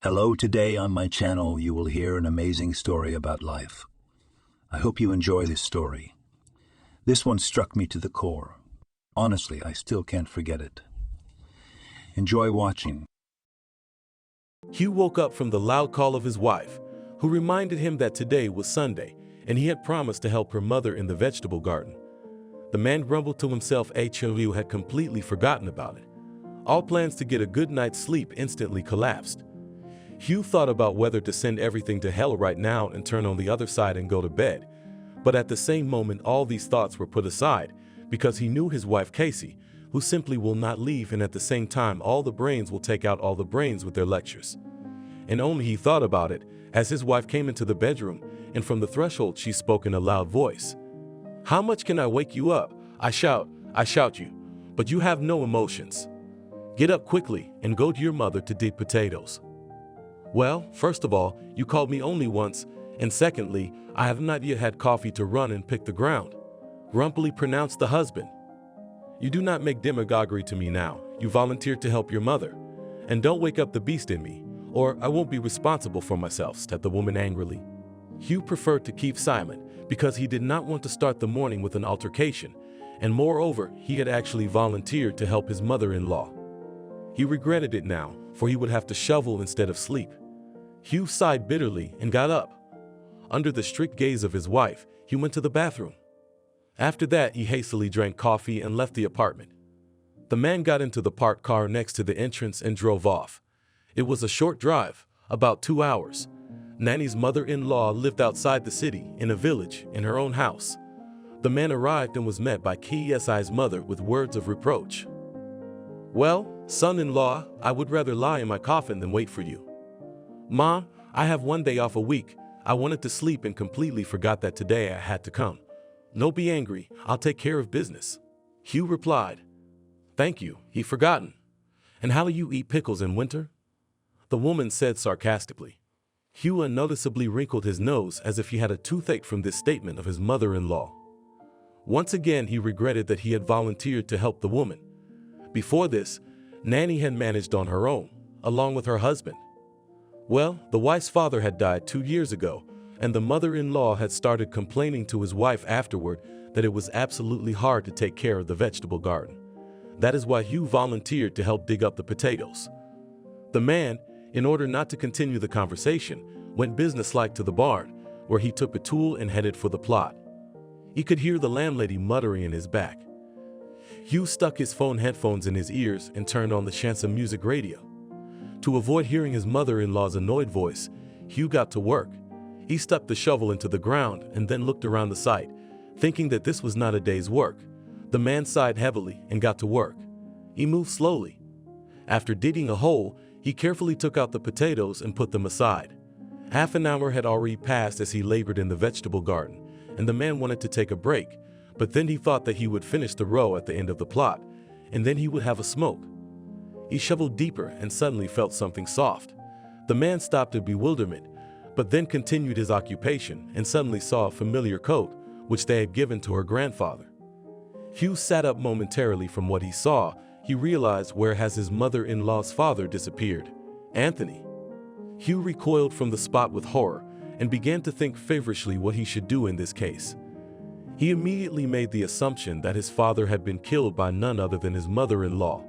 Hello, today on my channel you will hear an amazing story about life. I hope you enjoy this story. This one struck me to the core. Honestly, I still can't forget it. Enjoy watching. Hugh woke up from the loud call of his wife, who reminded him that today was Sunday and he had promised to help her mother in the vegetable garden. The man grumbled to himself Hugh had completely forgotten about it. All plans to get a good night's sleep instantly collapsed. Hugh thought about whether to send everything to hell right now and turn on the other side and go to bed. But at the same moment, all these thoughts were put aside because he knew his wife Casey, who simply will not leave, and at the same time all the brains will take out all the brains with their lectures. And only he thought about it as his wife came into the bedroom, and from the threshold she spoke in a loud voice. "How much can I wake you up? I shout you, but you have no emotions. Get up quickly and go to your mother to dig potatoes." "Well, first of all, you called me only once, and secondly, I have not yet had coffee to run and pick the ground," grumpily pronounced the husband. "You do not make demagoguery to me now. You volunteered to help your mother. And don't wake up the beast in me, or I won't be responsible for myself," said the woman angrily. Hugh preferred to keep silent because he did not want to start the morning with an altercation, and moreover, he had actually volunteered to help his mother-in-law. He regretted it now, for he would have to shovel instead of sleep. Hugh sighed bitterly and got up. Under the strict gaze of his wife, he went to the bathroom. After that, he hastily drank coffee and left the apartment. The man got into the parked car next to the entrance and drove off. It was a short drive, about 2 hours. Nanny's mother-in-law lived outside the city, in a village, in her own house. The man arrived and was met by Kesi's mother with words of reproach. "Well, son-in-law, I would rather lie in my coffin than wait for you. Ma, I have 1 day off a week. I wanted to sleep and completely forgot that today I had to come. No, be angry, I'll take care of business." Hugh replied, "Thank you, he forgotten. And how do you eat pickles in winter?" The woman said sarcastically. Hugh unnoticeably wrinkled his nose as if he had a toothache from this statement of his mother-in-law. Once again, he regretted that he had volunteered to help the woman. Before this, Nanny had managed on her own, along with her husband. Well, the wife's father had died 2 years ago, and the mother-in-law had started complaining to his wife afterward that it was absolutely hard to take care of the vegetable garden. That is why Hugh volunteered to help dig up the potatoes. The man, in order not to continue the conversation, went businesslike to the barn, where he took a tool and headed for the plot. He could hear the landlady muttering in his back. Hugh stuck his phone headphones in his ears and turned on the chanson music radio. To avoid hearing his mother-in-law's annoyed voice, Hugh got to work. He stuck the shovel into the ground and then looked around the site, thinking that this was not a day's work. The man sighed heavily and got to work. He moved slowly. After digging a hole, he carefully took out the potatoes and put them aside. Half an hour had already passed as he labored in the vegetable garden, and the man wanted to take a break, but then he thought that he would finish the row at the end of the plot, and then he would have a smoke. He shoveled deeper and suddenly felt something soft. The man stopped in bewilderment, but then continued his occupation and suddenly saw a familiar coat, which they had given to her grandfather. Hugh sat up momentarily from what he saw. He realized where has his mother-in-law's father disappeared. Anthony. Hugh recoiled from the spot with horror and began to think feverishly what he should do in this case. He immediately made the assumption that his father had been killed by none other than his mother-in-law.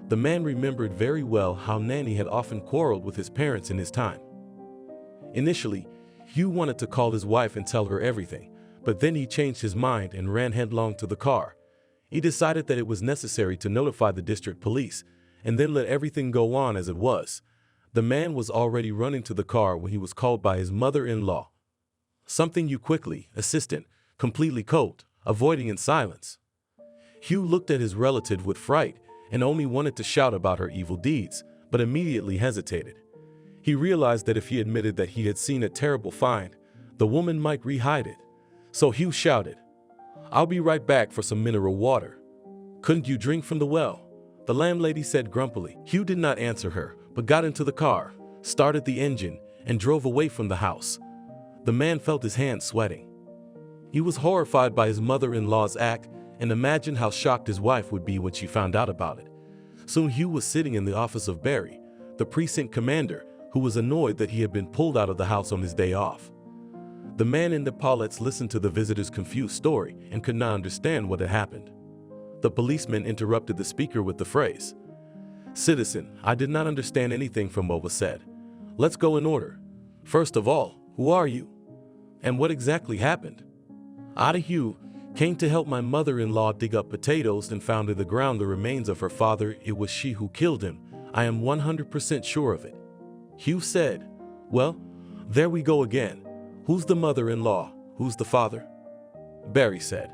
The man remembered very well how Nanny had often quarreled with his parents in his time. Initially, Hugh wanted to call his wife and tell her everything, but then he changed his mind and ran headlong to the car. He decided that it was necessary to notify the district police and then let everything go on as it was. The man was already running to the car when he was called by his mother-in-law. "Something you quickly, assistant," completely coped, avoiding in silence. Hugh looked at his relative with fright and only wanted to shout about her evil deeds, but immediately hesitated. He realized that if he admitted that he had seen a terrible find, the woman might re-hide it. So Hugh shouted, "I'll be right back for some mineral water." "Couldn't you drink from the well?" the landlady said grumpily. Hugh did not answer her, but got into the car, started the engine, and drove away from the house. The man felt his hands sweating. He was horrified by his mother-in-law's act and imagined how shocked his wife would be when she found out about it. Soon Hugh was sitting in the office of Barry, the precinct commander, who was annoyed that he had been pulled out of the house on his day off. The man in the pallets listened to the visitor's confused story and could not understand what had happened. The policeman interrupted the speaker with the phrase, "Citizen, I did not understand anything from what was said. Let's go in order. First of all, who are you? And what exactly happened?" Ada Hugh came to help my mother-in-law dig up potatoes and found in the ground the remains of her father. It was she who killed him. I am 100% sure of it. Hugh said, "Well, there we go again. Who's the mother-in-law? Who's the father?" Barry said,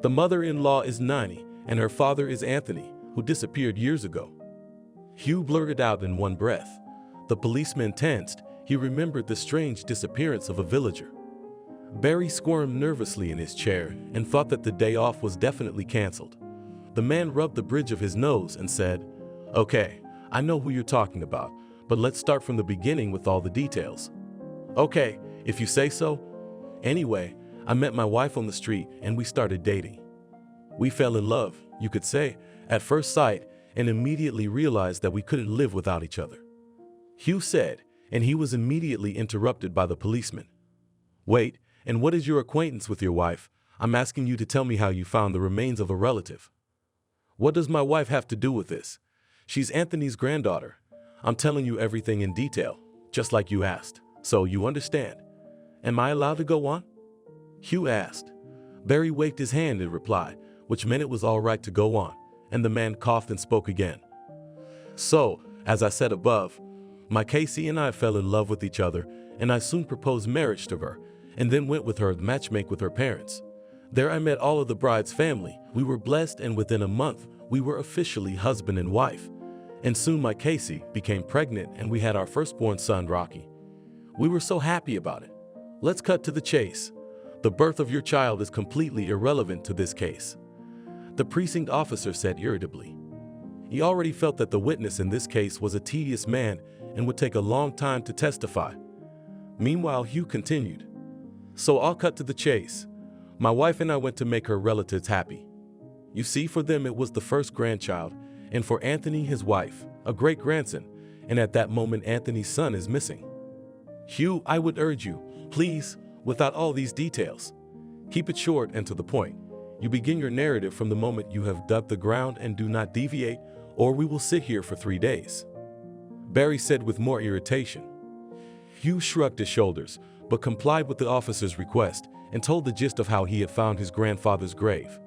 "The mother-in-law is Nani, and her father is Anthony, who disappeared years ago." Hugh blurted out in one breath. The policeman tensed. He remembered the strange disappearance of a villager. Barry squirmed nervously in his chair and thought that the day off was definitely canceled. The man rubbed the bridge of his nose and said, "Okay, I know who you're talking about, but let's start from the beginning with all the details." "Okay, if you say so. Anyway, I met my wife on the street and we started dating. We fell in love, you could say, at first sight, and immediately realized that we couldn't live without each other," Hugh said, and he was immediately interrupted by the policeman. "Wait, and what is your acquaintance with your wife? I'm asking you to tell me how you found the remains of a relative." "What does my wife have to do with this? She's Anthony's granddaughter. I'm telling you everything in detail, just like you asked, so you understand. Am I allowed to go on?" Hugh asked. Barry waved his hand in reply, which meant it was all right to go on, and the man coughed and spoke again. "So, as I said above, my Casey and I fell in love with each other, and I soon proposed marriage to her, and then went with her to matchmake with her parents. There I met all of the bride's family. We were blessed, and within a month, we were officially husband and wife. And soon my Casey became pregnant, and we had our firstborn son, Rocky. We were so happy about it. Let's cut to the chase. The birth of your child is completely irrelevant to this case," the precinct officer said irritably. He already felt that the witness in this case was a tedious man and would take a long time to testify. Meanwhile, Hugh continued, "So I'll cut to the chase. My wife and I went to make her relatives happy. You see, for them it was the first grandchild, and for Anthony, his wife, a great-grandson, and at that moment Anthony's son is missing." "Hugh, I would urge you, please, without all these details. Keep it short and to the point. You begin your narrative from the moment you have dug the ground and do not deviate, or we will sit here for 3 days," Barry said with more irritation. Hugh shrugged his shoulders, but complied with the officer's request and told the gist of how he had found his grandfather's grave.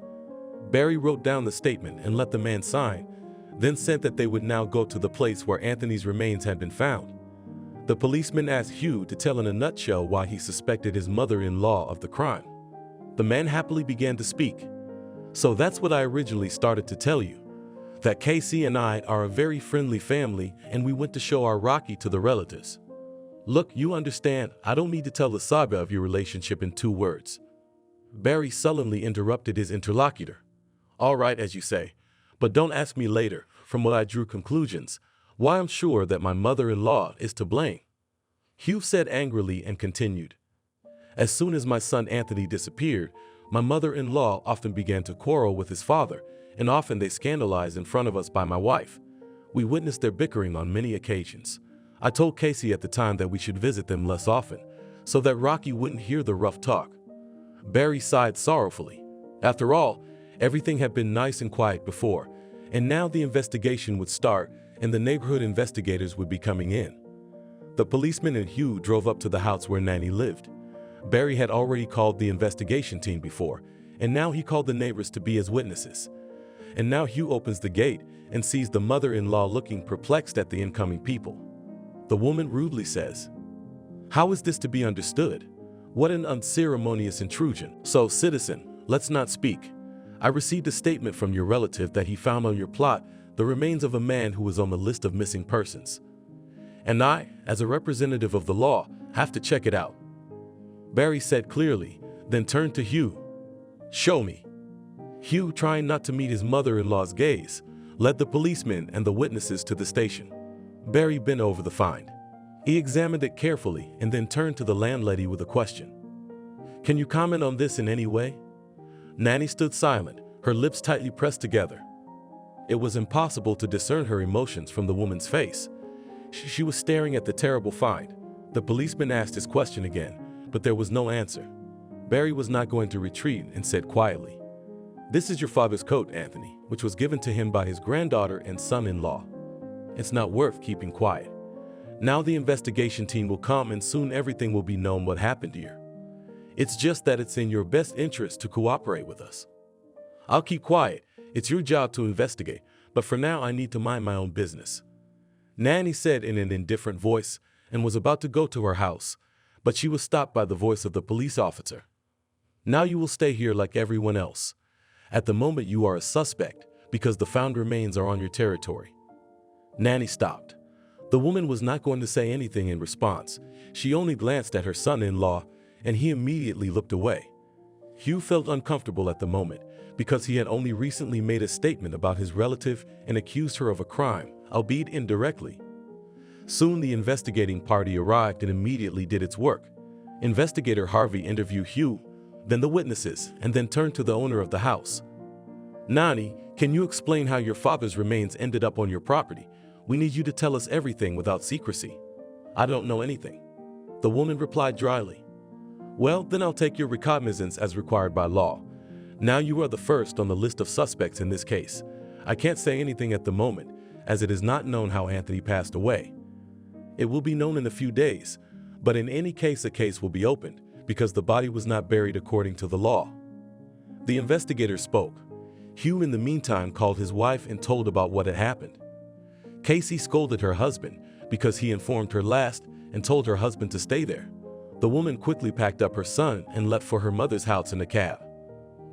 Barry wrote down the statement and let the man sign, then said that they would now go to the place where Anthony's remains had been found. The policeman asked Hugh to tell in a nutshell why he suspected his mother-in-law of the crime. The man happily began to speak. "So that's what I originally started to tell you, that Casey and I are a very friendly family, and we went to show our Rocky to the relatives. Look, you understand, I don't need to tell the saga of your relationship in 2 words. Barry sullenly interrupted his interlocutor. "All right, as you say, but don't ask me later, from what I drew conclusions, why I'm sure that my mother-in-law is to blame," Hugh said angrily and continued. "As soon as my son Anthony disappeared, my mother-in-law often began to quarrel with his father, and often they scandalized in front of us by my wife. We witnessed their bickering on many occasions. I told Casey at the time that we should visit them less often, so that Rocky wouldn't hear the rough talk." Barry sighed sorrowfully. After all, everything had been nice and quiet before, and now the investigation would start, and the neighborhood investigators would be coming in. The policeman and Hugh drove up to the house where Nanny lived. Barry had already called the investigation team before, and now he called the neighbors to be as witnesses. And now Hugh opens the gate and sees the mother-in-law looking perplexed at the incoming people. The woman rudely says, "How is this to be understood? What an unceremonious intrusion. So, citizen, let's not speak. I received a statement from your relative that he found on your plot the remains of a man who was on the list of missing persons. And I, as a representative of the law, have to check it out," Barry said clearly, then turned to Hugh. "Show me." Hugh, trying not to meet his mother-in-law's gaze, led the policemen and the witnesses to the station. Barry bent over the find. He examined it carefully and then turned to the landlady with a question. "Can you comment on this in any way?" Nanny stood silent, her lips tightly pressed together. It was impossible to discern her emotions from the woman's face. She was staring at the terrible find. The policeman asked his question again, but there was no answer. Barry was not going to retreat and said quietly, "This is your father's coat, Anthony, which was given to him by his granddaughter and son-in-law. It's not worth keeping quiet. Now the investigation team will come and soon everything will be known what happened here. It's just that it's in your best interest to cooperate with us. I'll keep quiet. It's your job to investigate, but for now I need to mind my own business," Nanny said in an indifferent voice and was about to go to her house, but she was stopped by the voice of the police officer. "Now you will stay here like everyone else. At the moment you are a suspect because the found remains are on your territory." Nanny stopped. The woman was not going to say anything in response. She only glanced at her son-in-law, and he immediately looked away. Hugh felt uncomfortable at the moment because he had only recently made a statement about his relative and accused her of a crime, albeit indirectly. Soon the investigating party arrived and immediately did its work. Investigator Harvey interviewed Hugh, then the witnesses, and then turned to the owner of the house. "Nani, can you explain how your father's remains ended up on your property? We need you to tell us everything without secrecy." "I don't know anything," the woman replied dryly. "Well, then I'll take your recognizance as required by law. Now you are the first on the list of suspects in this case. I can't say anything at the moment, as it is not known how Anthony passed away. It will be known in a few days, but in any case a case will be opened, because the body was not buried according to the law." The investigator spoke. Hugh in the meantime called his wife and told about what had happened. Casey scolded her husband because he informed her last and told her husband to stay there. The woman quickly packed up her son and left for her mother's house in a cab.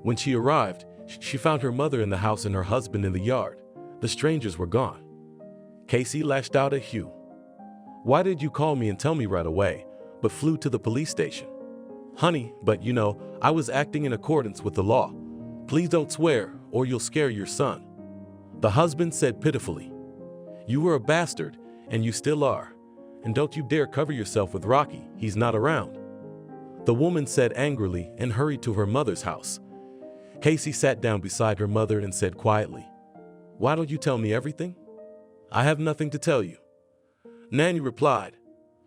When she arrived, she found her mother in the house and her husband in the yard. The strangers were gone. Casey lashed out at Hugh. "Why did you call me and tell me right away, but flew to the police station?" "Honey, but I was acting in accordance with the law. Please don't swear or you'll scare your son," the husband said pitifully. "You were a bastard, and you still are. And don't you dare cover yourself with Rocky, he's not around," the woman said angrily and hurried to her mother's house. Casey sat down beside her mother and said quietly, "Why don't you tell me everything?" "I have nothing to tell you," Nanny replied.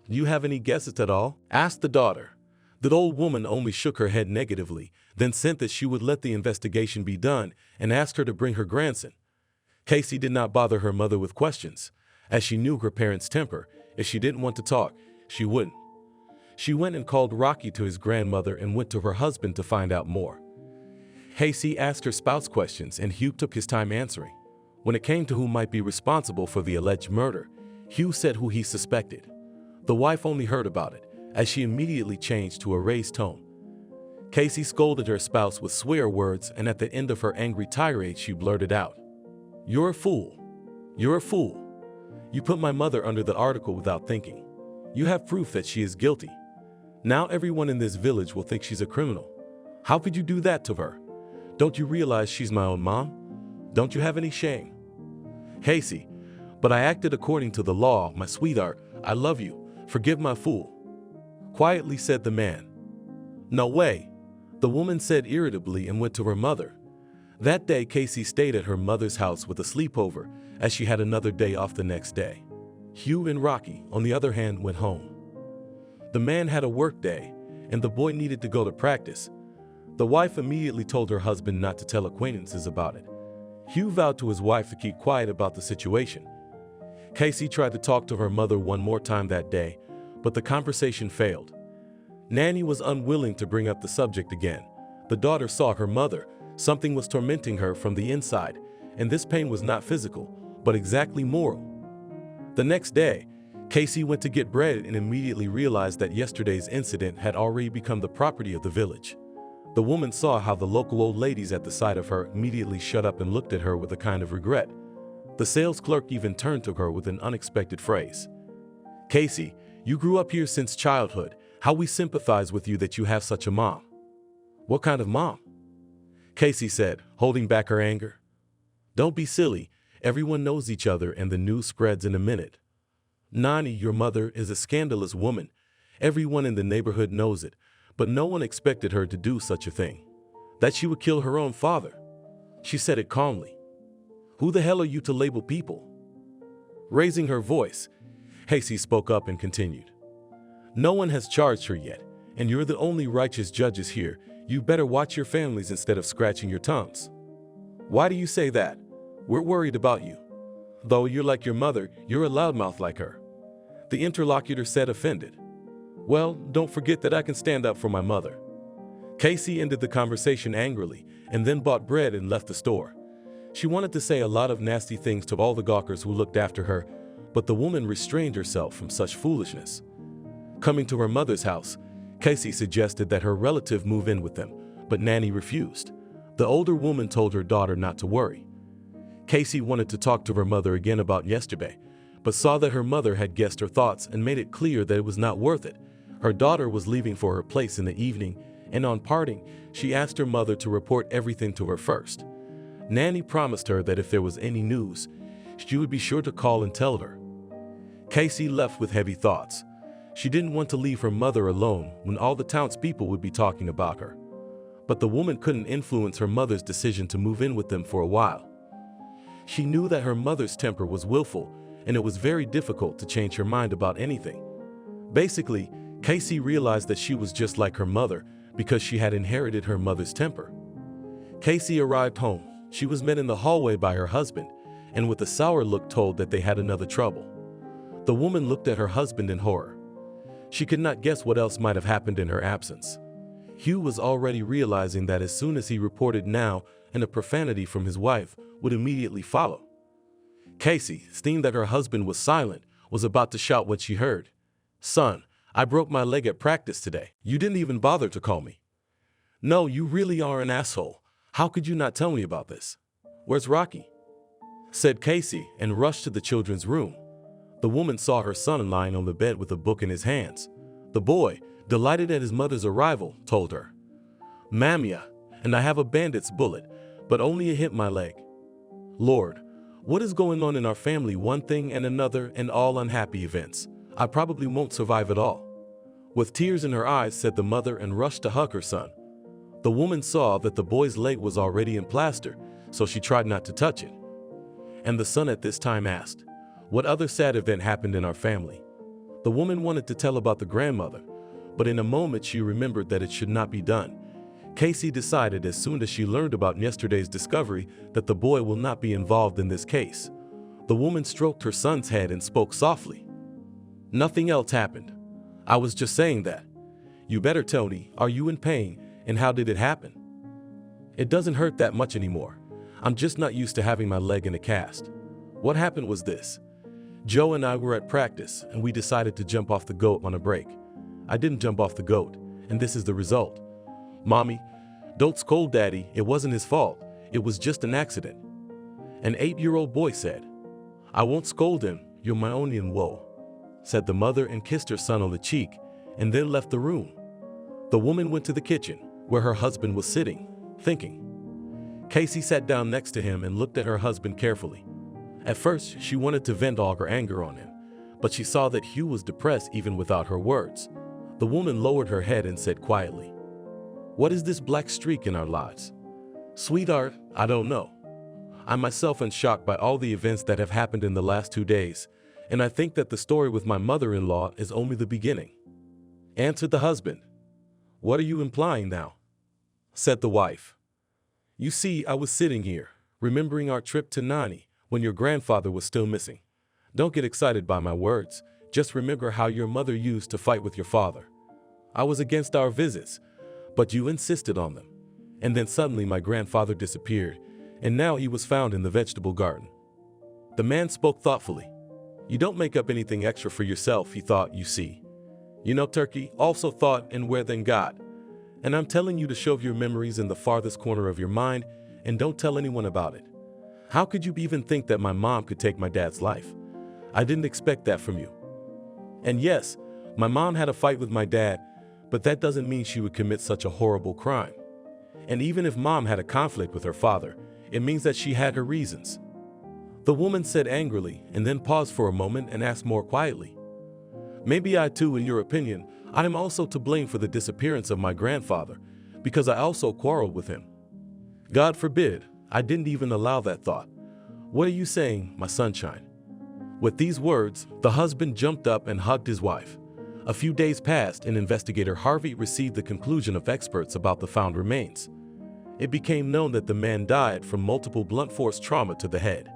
"Do you have any guesses at all?" asked the daughter. The old woman only shook her head negatively, then said that she would let the investigation be done and asked her to bring her grandson. Casey did not bother her mother with questions, as she knew her parents' temper. If she didn't want to talk, she wouldn't. She went and called Rocky to his grandmother and went to her husband to find out more. Casey asked her spouse questions and Hugh took his time answering. When it came to who might be responsible for the alleged murder, Hugh said who he suspected. The wife only heard about it, as she immediately changed to a raised tone. Casey scolded her spouse with swear words, and at the end of her angry tirade she blurted out, "You're a fool. You're a fool. You put my mother under the article without thinking. You have proof that she is guilty. Now everyone in this village will think she's a criminal. How could you do that to her? Don't you realize she's my own mom? Don't you have any shame?" "Casey, but I acted according to the law, my sweetheart. I love you. Forgive my fool," quietly said the man. "No way," the woman said irritably and went to her mother. That day Casey stayed at her mother's house with a sleepover, as she had another day off the next day. Hugh and Rocky, on the other hand, went home. The man had a work day, and the boy needed to go to practice. The wife immediately told her husband not to tell acquaintances about it. Hugh vowed to his wife to keep quiet about the situation. Casey tried to talk to her mother one more time that day, but the conversation failed. Nanny was unwilling to bring up the subject again. The daughter saw her mother. Something was tormenting her from the inside, and this pain was not physical, but exactly moral. The next day, Casey went to get bread and immediately realized that yesterday's incident had already become the property of the village. The woman saw how the local old ladies at the sight of her immediately shut up and looked at her with a kind of regret. The sales clerk even turned to her with an unexpected phrase. "Casey, you grew up here since childhood. How we sympathize with you that you have such a mom." "What kind of mom?" Casey said, holding back her anger. "Don't be silly. Everyone knows each other and the news spreads in a minute. Nani, your mother, is a scandalous woman. Everyone in the neighborhood knows it, but no one expected her to do such a thing. That she would kill her own father." She said it calmly. "Who the hell are you to label people?" Raising her voice, Casey spoke up and continued. No one has charged her yet, and you're the only righteous judges here. You better watch your families instead of scratching your tongues. Why do you say that? We're worried about you. Though you're like your mother, you're a loudmouth like her. The interlocutor said, offended. Well, don't forget that I can stand up for my mother. Casey ended the conversation angrily and then bought bread and left the store. She wanted to say a lot of nasty things to all the gawkers who looked after her, but the woman restrained herself from such foolishness. Coming to her mother's house, Casey suggested that her relative move in with them, but Nanny refused. The older woman told her daughter not to worry. Casey wanted to talk to her mother again about yesterday, but saw that her mother had guessed her thoughts and made it clear that it was not worth it. Her daughter was leaving for her place in the evening, and on parting, she asked her mother to report everything to her first. Nanny promised her that if there was any news, she would be sure to call and tell her. Casey left with heavy thoughts. She didn't want to leave her mother alone when all the townspeople would be talking about her. But the woman couldn't influence her mother's decision to move in with them for a while. She knew that her mother's temper was willful, and it was very difficult to change her mind about anything. Basically, Casey realized that she was just like her mother because she had inherited her mother's temper. Casey arrived home. She was met in the hallway by her husband, and with a sour look told that they had another trouble. The woman looked at her husband in horror. She could not guess what else might have happened in her absence. Hugh was already realizing that as soon as he reported now, and a profanity from his wife would immediately follow. Casey, seeing that her husband was silent, was about to shout what she heard. Son, I broke my leg at practice today. You didn't even bother to call me. No, you really are an asshole. How could you not tell me about this? Where's Rocky? Said Casey and rushed to the children's room. The woman saw her son lying on the bed with a book in his hands. The boy, delighted at his mother's arrival, told her, Mamma, and I have a bandit's bullet, but only it hit my leg. Lord, what is going on in our family? One thing and another and all unhappy events. I probably won't survive it all. With tears in her eyes, said the mother and rushed to hug her son. The woman saw that the boy's leg was already in plaster, so she tried not to touch it. And the son at this time asked, what other sad event happened in our family? The woman wanted to tell about the grandmother, but in a moment she remembered that it should not be done. Casey decided as soon as she learned about yesterday's discovery that the boy will not be involved in this case. The woman stroked her son's head and spoke softly. Nothing else happened. I was just saying that. You better tell me, are you in pain, and how did it happen? It doesn't hurt that much anymore. I'm just not used to having my leg in a cast. What happened was this. Joe and I were at practice, and we decided to jump off the goat on a break. I didn't jump off the goat, and this is the result. Mommy, don't scold Daddy, it wasn't his fault. It was just an accident. An 8-year-old boy said. I won't scold him, you're my onion, whoa, said the mother and kissed her son on the cheek, and then left the room. The woman went to the kitchen, where her husband was sitting, thinking. Casey sat down next to him and looked at her husband carefully. At first, she wanted to vent all her anger on him, but she saw that Hugh was depressed even without her words. The woman lowered her head and said quietly, What is this black streak in our lives? Sweetheart, I don't know. I myself am shocked by all the events that have happened in the last 2 days, and I think that the story with my mother-in-law is only the beginning. Answered the husband. What are you implying now? Said the wife. You see, I was sitting here, remembering our trip to Nani, when your grandfather was still missing. Don't get excited by my words. Just remember how your mother used to fight with your father. I was against our visits, but you insisted on them. And then suddenly my grandfather disappeared, and now he was found in the vegetable garden. The man spoke thoughtfully. You don't make up anything extra for yourself, he thought, you see. You know, Turkey also thought and where then God. And I'm telling you to shove your memories in the farthest corner of your mind and don't tell anyone about it. How could you even think that my mom could take my dad's life? I didn't expect that from you. And yes, my mom had a fight with my dad, but that doesn't mean she would commit such a horrible crime. And even if mom had a conflict with her father, it means that she had her reasons. The woman said angrily and then paused for a moment and asked more quietly. Maybe I too, in your opinion, I am also to blame for the disappearance of my grandfather, because I also quarreled with him. God forbid, I didn't even allow that thought. What are you saying, my sunshine? With these words, the husband jumped up and hugged his wife. A few days passed, and investigator Harvey received the conclusion of experts about the found remains. It became known that the man died from multiple blunt force trauma to the head.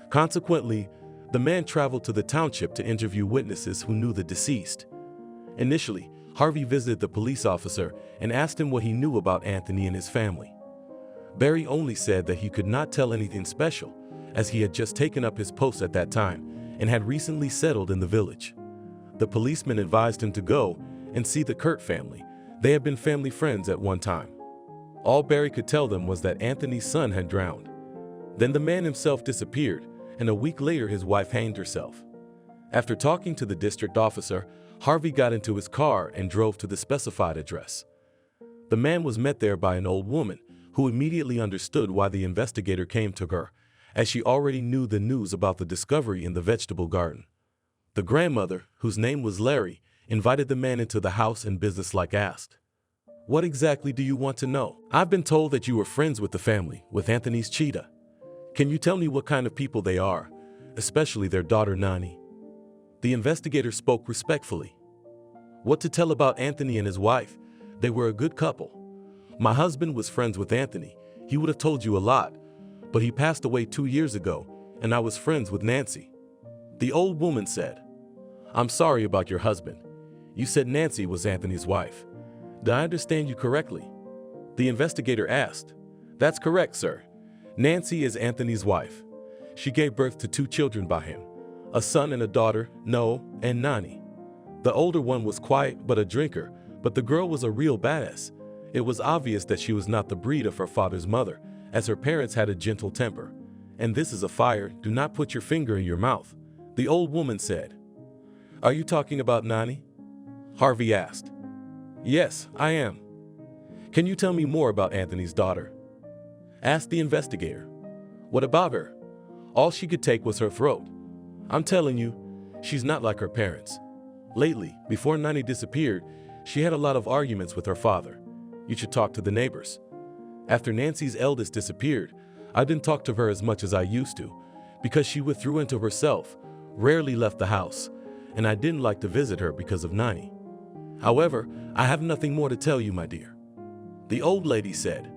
Consequently, the man traveled to the township to interview witnesses who knew the deceased. Initially, Harvey visited the police officer and asked him what he knew about Anthony and his family. Barry only said that he could not tell anything special, as he had just taken up his post at that time and had recently settled in the village. The policeman advised him to go and see the Kurt family. They had been family friends at one time. All Barry could tell them was that Anthony's son had drowned. Then the man himself disappeared, and a week later his wife hanged herself. After talking to the district officer, Harvey got into his car and drove to the specified address. The man was met there by an old woman, who immediately understood why the investigator came to her, as she already knew the news about the discovery in the vegetable garden. The grandmother, whose name was Larry, invited the man into the house and businesslike asked, "What exactly do you want to know? I've been told that you were friends with the family, with Anthony's cheetah. Can you tell me what kind of people they are, especially their daughter Nani?" The investigator spoke respectfully. "What to tell about Anthony and his wife? They were a good couple. My husband was friends with Anthony. He would have told you a lot, but he passed away 2 years ago, and I was friends with Nancy." The old woman said, "I'm sorry about your husband. You said Nancy was Anthony's wife. Did I understand you correctly?" The investigator asked. "That's correct, sir. Nancy is Anthony's wife. She gave birth to 2 children by him, a son and a daughter, Noah and Nani. The older one was quiet but a drinker, but the girl was a real badass. It was obvious that she was not the breed of her father's mother, as her parents had a gentle temper. And this is a fire, do not put your finger in your mouth," the old woman said. "Are you talking about Nani?" Harvey asked. "Yes, I am." "Can you tell me more about Anthony's daughter?" asked the investigator. "What about her? All she could take was her throat. I'm telling you, she's not like her parents. Lately, before Nani disappeared, she had a lot of arguments with her father. You should talk to the neighbors. After Nancy's eldest disappeared, I didn't talk to her as much as I used to, because she withdrew into herself, rarely left the house, and I didn't like to visit her because of Nani. However, I have nothing more to tell you, my dear," the old lady said.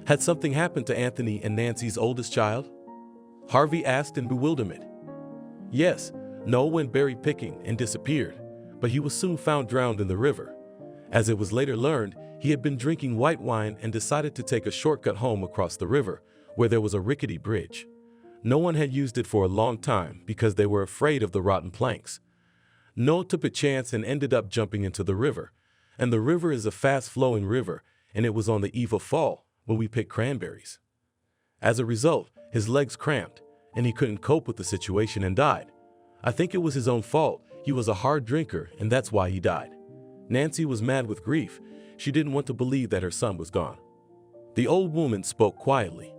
"Had something happened to Anthony and Nancy's oldest child?" Harvey asked in bewilderment. "Yes, Noah went berry picking and disappeared, but he was soon found drowned in the river. As it was later learned, he had been drinking white wine and decided to take a shortcut home across the river, where there was a rickety bridge. No one had used it for a long time because they were afraid of the rotten planks. Noah took a chance and ended up jumping into the river, and the river is a fast-flowing river, and it was on the eve of fall when we picked cranberries. As a result, his legs cramped, and he couldn't cope with the situation and died. I think it was his own fault. He was a hard drinker, and that's why he died. Nancy was mad with grief. She didn't want to believe that her son was gone." The old woman spoke quietly.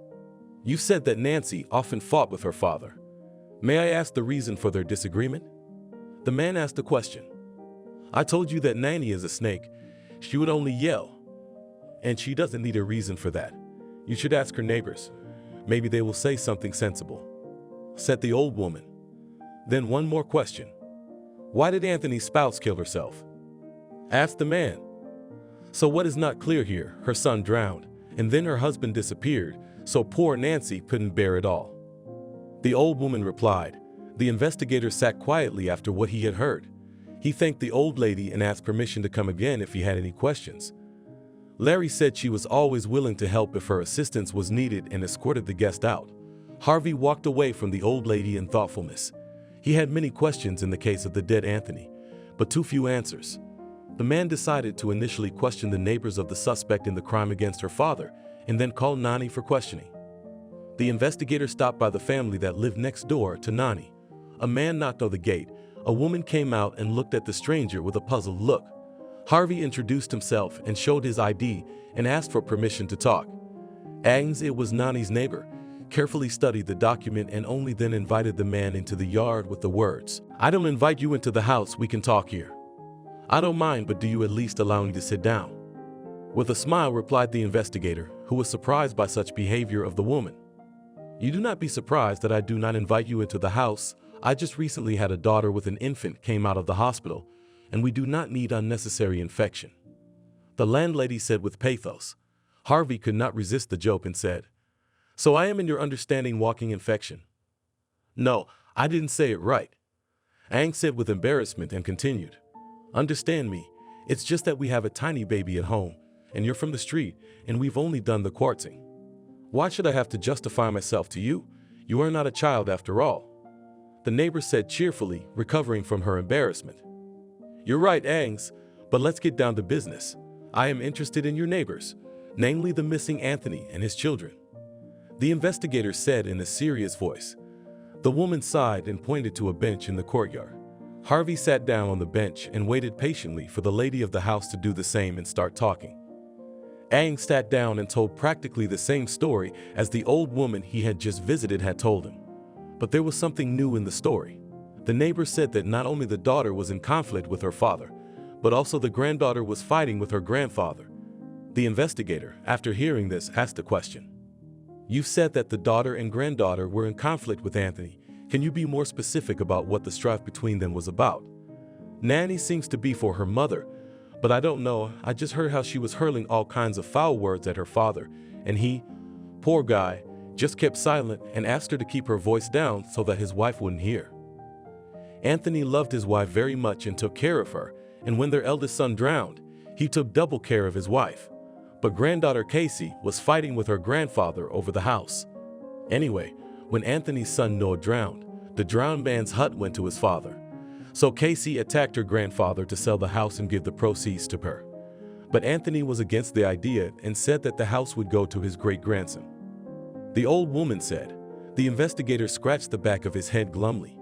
"You said that Nancy often fought with her father. May I ask the reason for their disagreement?" The man asked a question. "I told you that Nanny is a snake. She would only yell, and she doesn't need a reason for that. You should ask her neighbors. Maybe they will say something sensible," said the old woman. "Then one more question. Why did Anthony's spouse kill herself?" asked the man. "So what is not clear here? Her son drowned, and then her husband disappeared, so poor Nancy couldn't bear it all." The old woman replied. The investigator sat quietly after what he had heard. He thanked the old lady and asked permission to come again if he had any questions. Larry said she was always willing to help if her assistance was needed and escorted the guest out. Harvey walked away from the old lady in thoughtfulness. He had many questions in the case of the dead Anthony, but too few answers. The man decided to initially question the neighbors of the suspect in the crime against her father and then call Nani for questioning. The investigator stopped by the family that lived next door to Nani. A man knocked on the gate. A woman came out and looked at the stranger with a puzzled look. Harvey introduced himself and showed his ID and asked for permission to talk. Agnes, it was Nani's neighbor, carefully studied the document and only then invited the man into the yard with the words, "I don't invite you into the house, we can talk here." "I don't mind, but do you at least allow me to sit down?" With a smile replied the investigator, who was surprised by such behavior of the woman. "You do not be surprised that I do not invite you into the house. I just recently had a daughter with an infant came out of the hospital, and we do not need unnecessary infection." The landlady said with pathos. Harvey could not resist the joke and said, "So I am in your understanding walking infection?" "No, I didn't say it right." Aang said with embarrassment and continued, "Understand me, it's just that we have a tiny baby at home, and you're from the street, and we've only done the quartzing. Why should I have to justify myself to you? You are not a child after all." The neighbor said cheerfully, recovering from her embarrassment. "You're right, Aang, but let's get down to business. I am interested in your neighbors, namely the missing Anthony and his children," the investigator said in a serious voice. The woman sighed and pointed to a bench in the courtyard. Harvey sat down on the bench and waited patiently for the lady of the house to do the same and start talking. Aang sat down and told practically the same story as the old woman he had just visited had told him. But there was something new in the story. The neighbor said that not only the daughter was in conflict with her father, but also the granddaughter was fighting with her grandfather. The investigator, after hearing this, asked a question. "You've said that the daughter and granddaughter were in conflict with Anthony. Can you be more specific about what the strife between them was about?" "Nanny seems to be for her mother, but I don't know. I just heard how she was hurling all kinds of foul words at her father, and he, poor guy, just kept silent and asked her to keep her voice down so that his wife wouldn't hear. Anthony loved his wife very much and took care of her, and when their eldest son drowned, he took double care of his wife. But granddaughter Casey was fighting with her grandfather over the house. Anyway, when Anthony's son Noah drowned, the drowned man's hut went to his father. So Casey attacked her grandfather to sell the house and give the proceeds to her. But Anthony was against the idea and said that the house would go to his great-grandson," the old woman said. The investigator scratched the back of his head glumly.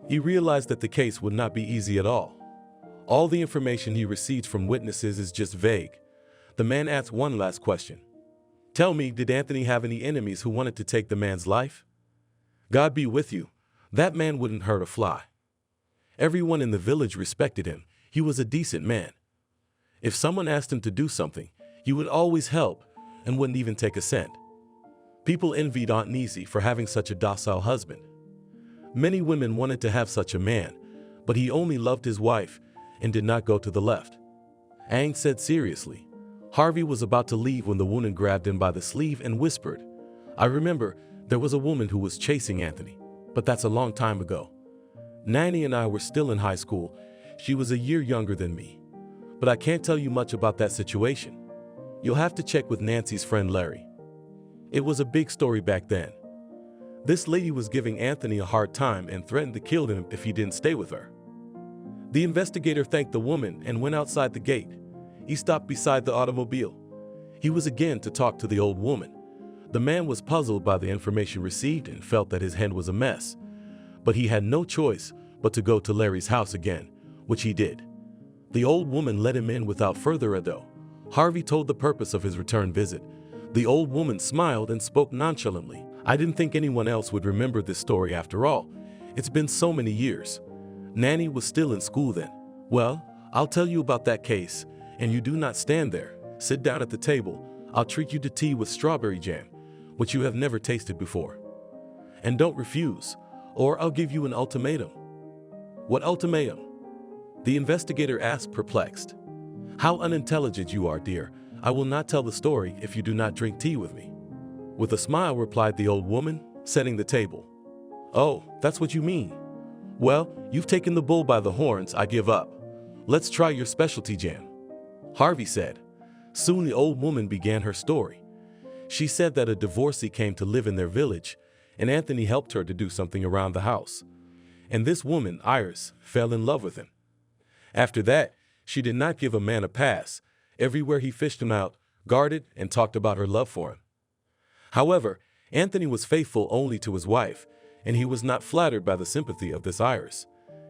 He realized that the case would not be easy at all. All the information he received from witnesses is just vague. The man asked one last question. "Tell me, did Anthony have any enemies who wanted to take the man's life?" "God be with you. That man wouldn't hurt a fly. Everyone in the village respected him. He was a decent man. If someone asked him to do something, he would always help and wouldn't even take a cent. People envied Aunt Nisi for having such a docile husband. Many women wanted to have such a man, but he only loved his wife and did not go to the left," Aang said seriously. Harvey was about to leave when the woman grabbed him by the sleeve and whispered, "I remember there was a woman who was chasing Anthony, but that's a long time ago. Nanny and I were still in high school. She was a year younger than me. But I can't tell you much about that situation. You'll have to check with Nancy's friend Larry. It was a big story back then. This lady was giving Anthony a hard time and threatened to kill him if he didn't stay with her." The investigator thanked the woman and went outside the gate. He stopped beside the automobile. He was again to talk to the old woman. The man was puzzled by the information received and felt that his head was a mess. But he had no choice but to go to Larry's house again, which he did. The old woman let him in without further ado. Harvey told the purpose of his return visit. The old woman smiled and spoke nonchalantly. "I didn't think anyone else would remember this story after all. It's been so many years. Nanny was still in school then. Well, I'll tell you about that case, and you do not stand there. Sit down at the table. I'll treat you to tea with strawberry jam, which you have never tasted before. And don't refuse, or I'll give you an ultimatum." "What ultimatum?" the investigator asked, perplexed. "How unintelligent you are, dear. I will not tell the story if you do not drink tea with me." With a smile replied the old woman, setting the table. "Oh, that's what you mean. Well, you've taken the bull by the horns. I give up. Let's try your specialty jam," Harvey said. Soon the old woman began her story. She said that a divorcee came to live in their village, and Anthony helped her to do something around the house. And this woman, Iris, fell in love with him. After that, she did not give a man a pass. Everywhere he fished him out, guarded, and talked about her love for him. However, Anthony was faithful only to his wife, and he was not flattered by the sympathy of this Iris.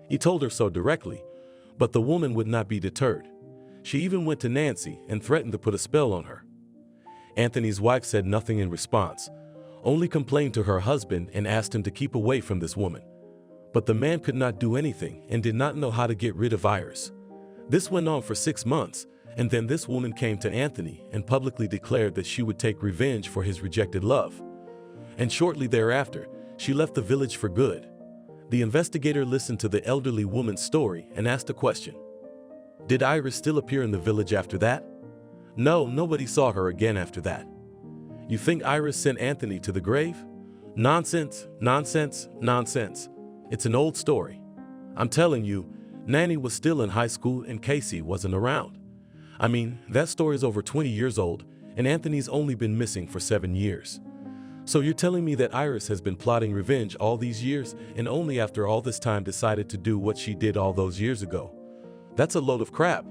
He told her so directly, but the woman would not be deterred. She even went to Nancy and threatened to put a spell on her. Anthony's wife said nothing in response, only complained to her husband and asked him to keep away from this woman. But the man could not do anything and did not know how to get rid of Iris. This went on for 6 months, and then this woman came to Anthony and publicly declared that she would take revenge for his rejected love. And shortly thereafter, she left the village for good. The investigator listened to the elderly woman's story and asked a question. Did Iris still appear in the village after that? No, nobody saw her again after that. You think Iris sent Anthony to the grave? Nonsense, nonsense, nonsense. It's an old story. I'm telling you, Nanny was still in high school and Casey wasn't around. I mean, that story's over 20 years old, and Anthony's only been missing for 7 years. So you're telling me that Iris has been plotting revenge all these years and only after all this time decided to do what she did all those years ago? That's a load of crap.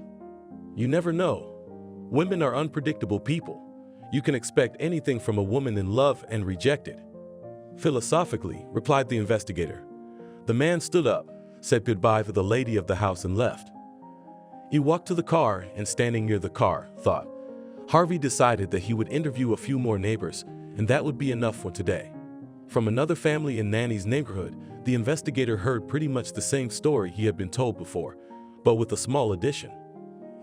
You never know. Women are unpredictable people. You can expect anything from a woman in love and rejected. Philosophically, replied the investigator. The man stood up, said goodbye to the lady of the house and left. He walked to the car and standing near the car, thought. Harvey decided that he would interview a few more neighbors and that would be enough for today. From another family in Nanny's neighborhood, the investigator heard pretty much the same story he had been told before, but with a small addition.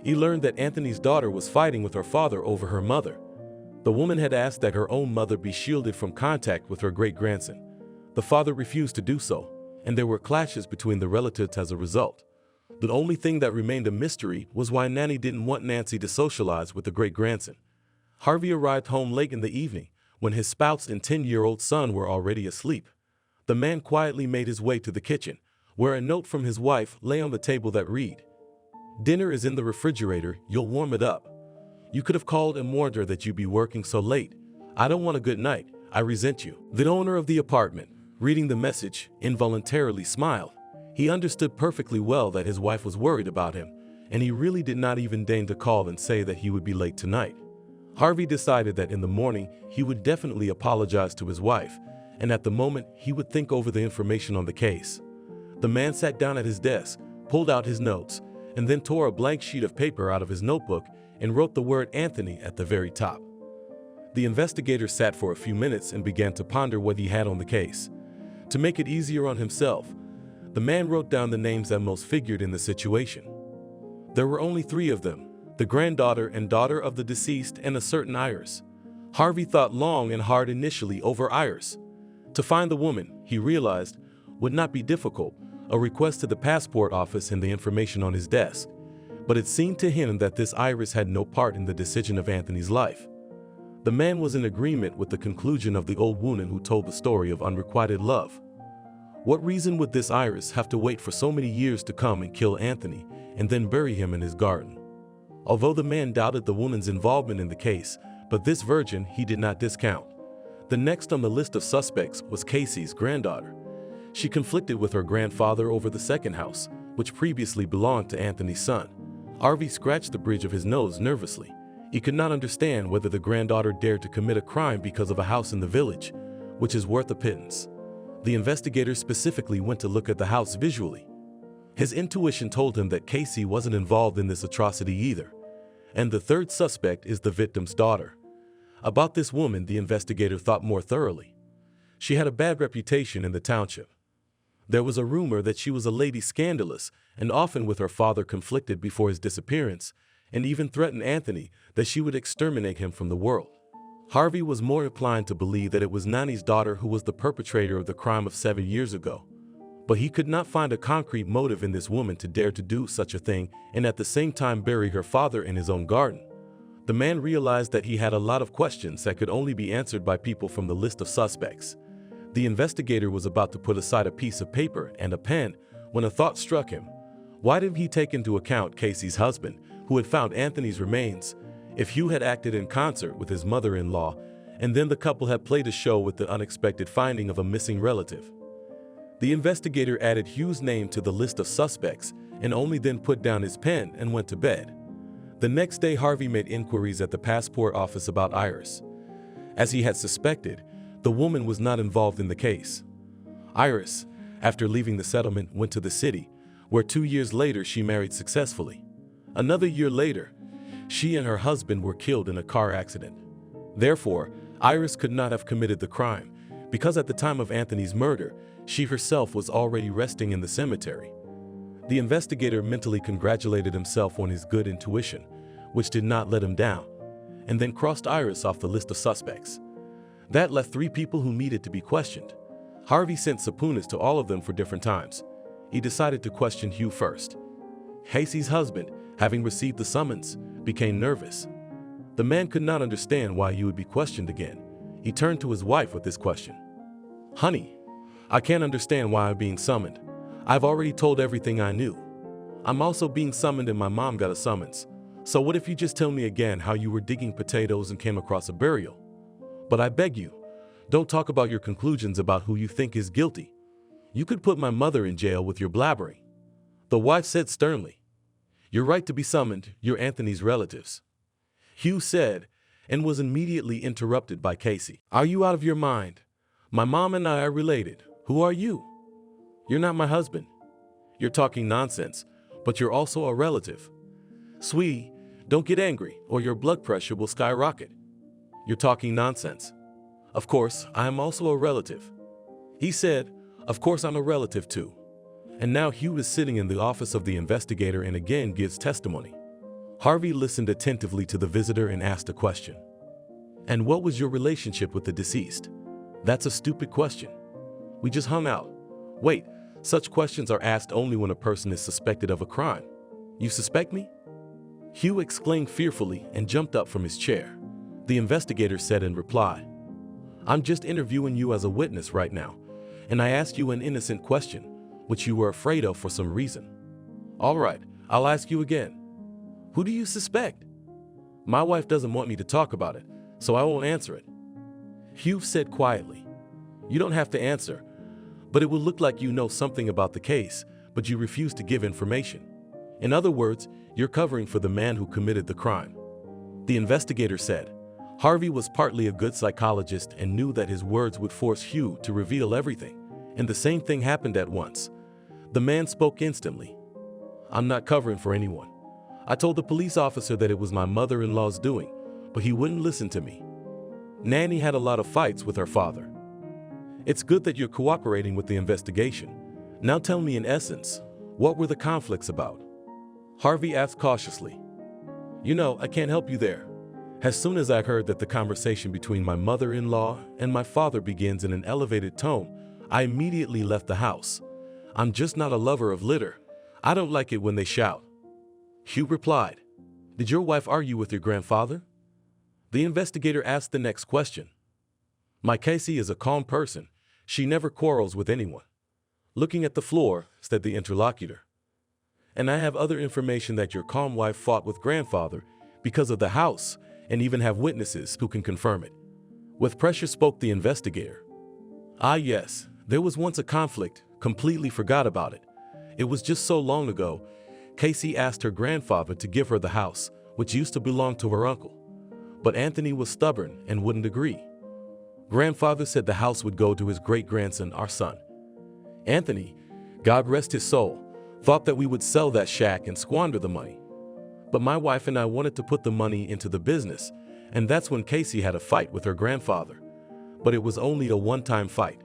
He learned that Anthony's daughter was fighting with her father over her mother. The woman had asked that her own mother be shielded from contact with her great-grandson. The father refused to do so, and there were clashes between the relatives as a result. The only thing that remained a mystery was why Nanny didn't want Nancy to socialize with the great-grandson. Harvey arrived home late in the evening, when his spouse and 10-year-old son were already asleep. The man quietly made his way to the kitchen, where a note from his wife lay on the table that read, "Dinner is in the refrigerator, you'll warm it up. You could have called and warned her that you'd be working so late. I don't want a good night, I resent you." The owner of the apartment, reading the message, involuntarily smiled. He understood perfectly well that his wife was worried about him, and he really did not even deign to call and say that he would be late tonight. Harvey decided that in the morning he would definitely apologize to his wife, and at the moment he would think over the information on the case. The man sat down at his desk, pulled out his notes, and then tore a blank sheet of paper out of his notebook and wrote the word Anthony at the very top. The investigator sat for a few minutes and began to ponder what he had on the case. To make it easier on himself, the man wrote down the names that most figured in the situation. There were only 3 of them, the granddaughter and daughter of the deceased and a certain Iris. Harvey thought long and hard initially over Iris. To find the woman, he realized, would not be difficult, a request to the passport office and the information on his desk. But it seemed to him that this Iris had no part in the decision of Anthony's life. The man was in agreement with the conclusion of the old woman who told the story of unrequited love. What reason would this Iris have to wait for so many years to come and kill Anthony and then bury him in his garden? Although the man doubted the woman's involvement in the case, but this virgin he did not discount. The next on the list of suspects was Casey's granddaughter. She conflicted with her grandfather over the second house, which previously belonged to Anthony's son. Harvey scratched the bridge of his nose nervously. He could not understand whether the granddaughter dared to commit a crime because of a house in the village, which is worth a pittance. The investigator specifically went to look at the house visually. His intuition told him that Casey wasn't involved in this atrocity either. And the third suspect is the victim's daughter. About this woman, the investigator thought more thoroughly. She had a bad reputation in the township. There was a rumor that she was a lady scandalous and often with her father conflicted before his disappearance, and even threatened Anthony that she would exterminate him from the world. Harvey was more inclined to believe that it was Nanny's daughter who was the perpetrator of the crime of 7 years ago. But he could not find a concrete motive in this woman to dare to do such a thing and at the same time bury her father in his own garden. The man realized that he had a lot of questions that could only be answered by people from the list of suspects. The investigator was about to put aside a piece of paper and a pen when a thought struck him. Why didn't he take into account Casey's husband, who had found Anthony's remains, if Hugh had acted in concert with his mother-in-law, and then the couple had played a show with the unexpected finding of a missing relative? The investigator added Hugh's name to the list of suspects and only then put down his pen and went to bed. The next day, Harvey made inquiries at the passport office about Iris. As he had suspected, the woman was not involved in the case. Iris, after leaving the settlement, went to the city, where 2 years later she married successfully. Another year later, she and her husband were killed in a car accident. Therefore, Iris could not have committed the crime, because at the time of Anthony's murder, she herself was already resting in the cemetery. The investigator mentally congratulated himself on his good intuition, which did not let him down, and then crossed Iris off the list of suspects. That left 3 people who needed to be questioned. Harvey sent subpoenas to all of them for different times. He decided to question Hugh first. Casey's husband, having received the summons, became nervous. The man could not understand why he would be questioned again. He turned to his wife with this question. "Honey, I can't understand why I'm being summoned. I've already told everything I knew. I'm also being summoned and my mom got a summons. So what if you just tell me again how you were digging potatoes and came across a burial? But I beg you, don't talk about your conclusions about who you think is guilty. You could put my mother in jail with your blabbering." The wife said sternly, "You're right to be summoned, you're Anthony's relatives." Hugh said, and was immediately interrupted by Casey. "Are you out of your mind? My mom and I are related. Who are you? You're not my husband. You're talking nonsense, but you're also a relative. Sweetie, don't get angry or your blood pressure will skyrocket. You're talking nonsense. Of course, I am also a relative." He said, "Of course I'm a relative too." And now Hugh is sitting in the office of the investigator and again gives testimony. Harvey listened attentively to the visitor and asked a question. "And what was your relationship with the deceased?" "That's a stupid question. We just hung out." "Wait, such questions are asked only when a person is suspected of a crime. You suspect me?" Hugh exclaimed fearfully and jumped up from his chair. The investigator said in reply, "I'm just interviewing you as a witness right now, and I asked you an innocent question, which you were afraid of for some reason. All right, I'll ask you again. Who do you suspect?" "My wife doesn't want me to talk about it, so I won't answer it." Hugh said quietly, "You don't have to answer, but it will look like you know something about the case, but you refuse to give information. In other words, you're covering for the man who committed the crime." The investigator said. Harvey was partly a good psychologist and knew that his words would force Hugh to reveal everything, and the same thing happened at once. The man spoke instantly. "I'm not covering for anyone. I told the police officer that it was my mother-in-law's doing, but he wouldn't listen to me. Nanny had a lot of fights with her father." "It's good that you're cooperating with the investigation. Now tell me in essence, what were the conflicts about?" Harvey asked cautiously. "You know, I can't help you there. As soon as I heard that the conversation between my mother-in-law and my father begins in an elevated tone, I immediately left the house. I'm just not a lover of litter. I don't like it when they shout." Hugh replied, "Did your wife argue with your grandfather?" The investigator asked the next question. "My Casey is a calm person. She never quarrels with anyone." Looking at the floor, said the interlocutor, "And I have other information that your calm wife fought with grandfather because of the house, and even have witnesses who can confirm it." With pressure spoke the investigator. "Ah yes, there was once a conflict, completely forgot about it. It was just so long ago. Casey asked her grandfather to give her the house, which used to belong to her uncle. But Anthony was stubborn and wouldn't agree. Grandfather said the house would go to his great-grandson, our son. Anthony, God rest his soul, thought that we would sell that shack and squander the money. But my wife and I wanted to put the money into the business, and that's when Casey had a fight with her grandfather. But it was only a one-time fight."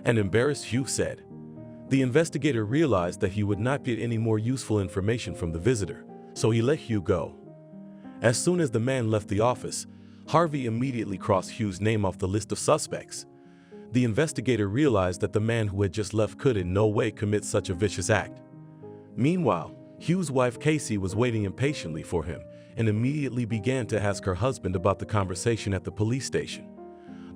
An embarrassed Hugh said. The investigator realized that he would not get any more useful information from the visitor, so he let Hugh go. As soon as the man left the office, Harvey immediately crossed Hugh's name off the list of suspects. The investigator realized that the man who had just left could in no way commit such a vicious act. Meanwhile, Hugh's wife Casey was waiting impatiently for him and immediately began to ask her husband about the conversation at the police station.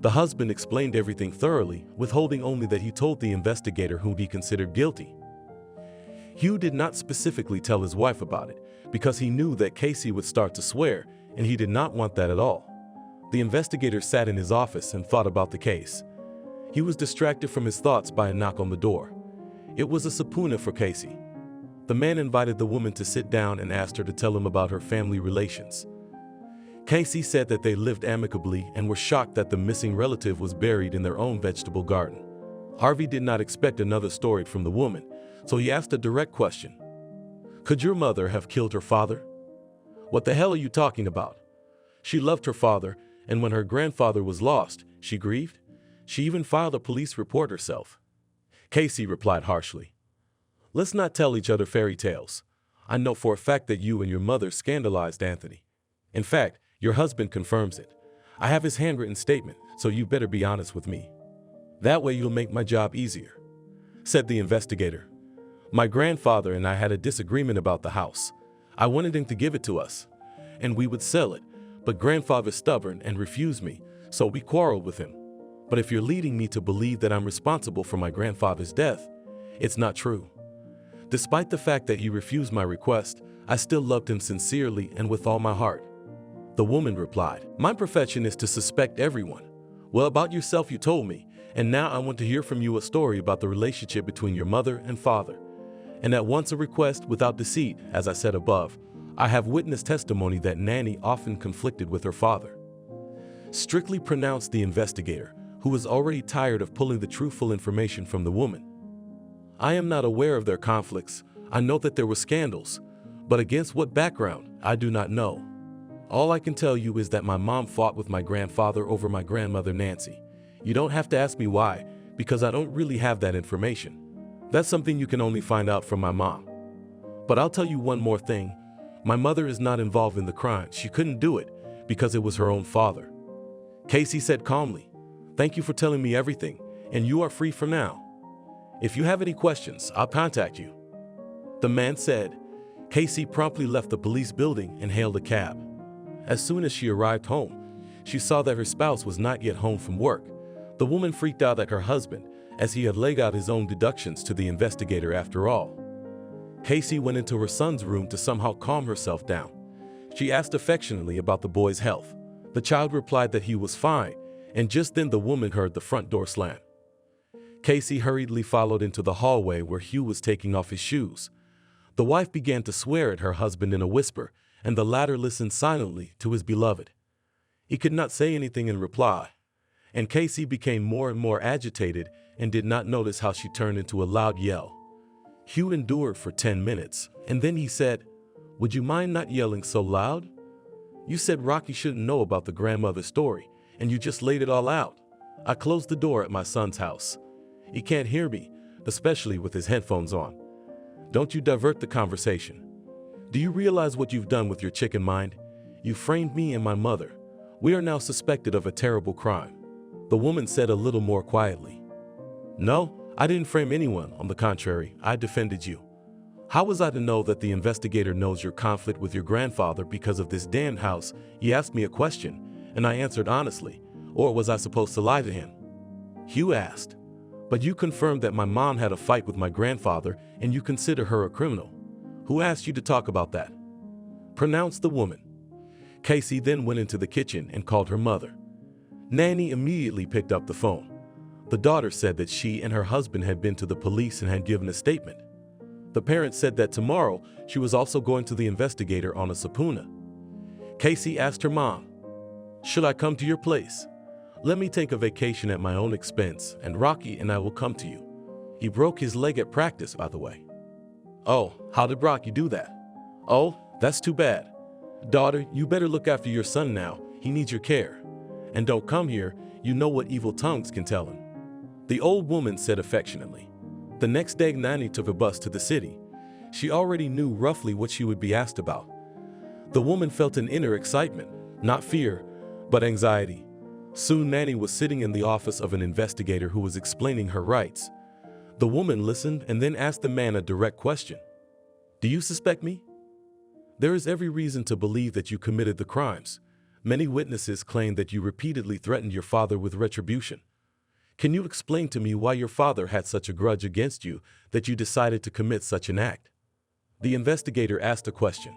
The husband explained everything thoroughly, withholding only that he told the investigator whom he considered guilty. Hugh did not specifically tell his wife about it because he knew that Casey would start to swear, and he did not want that at all. The investigator sat in his office and thought about the case. He was distracted from his thoughts by a knock on the door. It was a subpoena for Casey. The man invited the woman to sit down and asked her to tell him about her family relations. Casey said that they lived amicably and were shocked that the missing relative was buried in their own vegetable garden. Harvey did not expect another story from the woman, so he asked a direct question. "Could your mother have killed her father?" "What the hell are you talking about? She loved her father, and when her grandfather was lost, she grieved. She even filed a police report herself." Casey replied harshly. "Let's not tell each other fairy tales. I know for a fact that you and your mother scandalized Anthony. In fact, your husband confirms it. I have his handwritten statement, so you better be honest with me." That way you'll make my job easier," said the investigator. "My grandfather and I had a disagreement about the house. I wanted him to give it to us, and we would sell it, but grandfather's stubborn and refused me, so we quarreled with him. But if you're leading me to believe that I'm responsible for my grandfather's death, it's not true. Despite the fact that he refused my request, I still loved him sincerely and with all my heart." The woman replied, "My profession is to suspect everyone. Well, about yourself you told me, and now I want to hear from you a story about the relationship between your mother and father. And at once a request without deceit, as I said above. I have witnessed testimony that Nanny often conflicted with her father," strictly pronounced the investigator, who was already tired of pulling the truthful information from the woman. "I am not aware of their conflicts. I know that there were scandals, but against what background, I do not know. All I can tell you is that my mom fought with my grandfather over my grandmother Nancy. You don't have to ask me why, because I don't really have that information. That's something you can only find out from my mom. But I'll tell you one more thing. My mother is not involved in the crime. She couldn't do it because it was her own father." Casey said calmly, "Thank you for telling me everything, and you are free for now. If you have any questions, I'll contact you." The man said. Casey promptly left the police building and hailed a cab. As soon as she arrived home, she saw that her spouse was not yet home from work. The woman freaked out at her husband, as he had laid out his own deductions to the investigator after all. Casey went into her son's room to somehow calm herself down. She asked affectionately about the boy's health. The child replied that he was fine, and just then the woman heard the front door slam. Casey hurriedly followed into the hallway where Hugh was taking off his shoes. The wife began to swear at her husband in a whisper, and the latter listened silently to his beloved. He could not say anything in reply, and Casey became more and more agitated and did not notice how she turned into a loud yell. Hugh endured for 10 minutes, and then he said, "Would you mind not yelling so loud? You said Rocky shouldn't know about the grandmother story, and you just laid it all out. I closed the door at my son's house. He can't hear me, especially with his headphones on. Don't you divert the conversation. Do you realize what you've done with your chicken mind? You framed me and my mother. We are now suspected of a terrible crime." The woman said a little more quietly, "No, I didn't frame anyone. On the contrary, I defended you. How was I to know that the investigator knows your conflict with your grandfather because of this damned house? He asked me a question, and I answered honestly. Or was I supposed to lie to him?" Hugh asked, "But you confirmed that my mom had a fight with my grandfather, and you consider her a criminal. Who asked you to talk about that?" pronounced the woman. Casey then went into the kitchen and called her mother. Nanny immediately picked up the phone. The daughter said that she and her husband had been to the police and had given a statement. The parent said that tomorrow she was also going to the investigator on a subpoena. Casey asked her mom, "Should I come to your place? Let me take a vacation at my own expense, and Rocky and I will come to you. He broke his leg at practice, by the way." "Oh, how did Rocky do that?" "Oh, that's too bad. Daughter, you better look after your son now. He needs your care. And don't come here. You know what evil tongues can tell him," the old woman said affectionately. The next day, Nanny took a bus to the city. She already knew roughly what she would be asked about. The woman felt an inner excitement, not fear, but anxiety. Soon Nanny was sitting in the office of an investigator who was explaining her rights. The woman listened and then asked the man a direct question. "Do you suspect me? There is every reason to believe that you committed the crimes. Many witnesses claim that you repeatedly threatened your father with retribution. Can you explain to me why your father had such a grudge against you that you decided to commit such an act?" The investigator asked a question.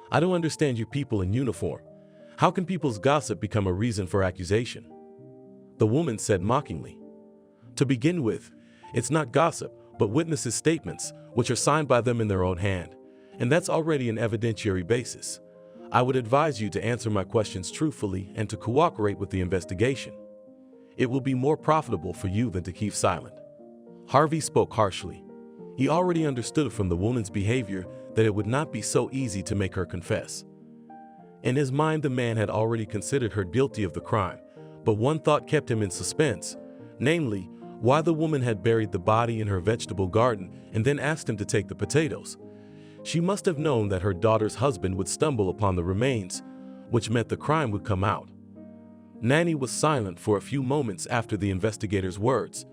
"I don't understand you people in uniform. How can people's gossip become a reason for accusation?" The woman said mockingly, "To begin with, it's not gossip, but witnesses' statements, which are signed by them in their own hand, and that's already an evidentiary basis. I would advise you to answer my questions truthfully and to cooperate with the investigation. It will be more profitable for you than to keep silent." Harvey spoke harshly. He already understood from the woman's behavior that it would not be so easy to make her confess. In his mind, the man had already considered her guilty of the crime, but one thought kept him in suspense, namely, why the woman had buried the body in her vegetable garden and then asked him to take the potatoes. She must have known that her daughter's husband would stumble upon the remains, which meant the crime would come out. Nanny was silent for a few moments after the investigator's words,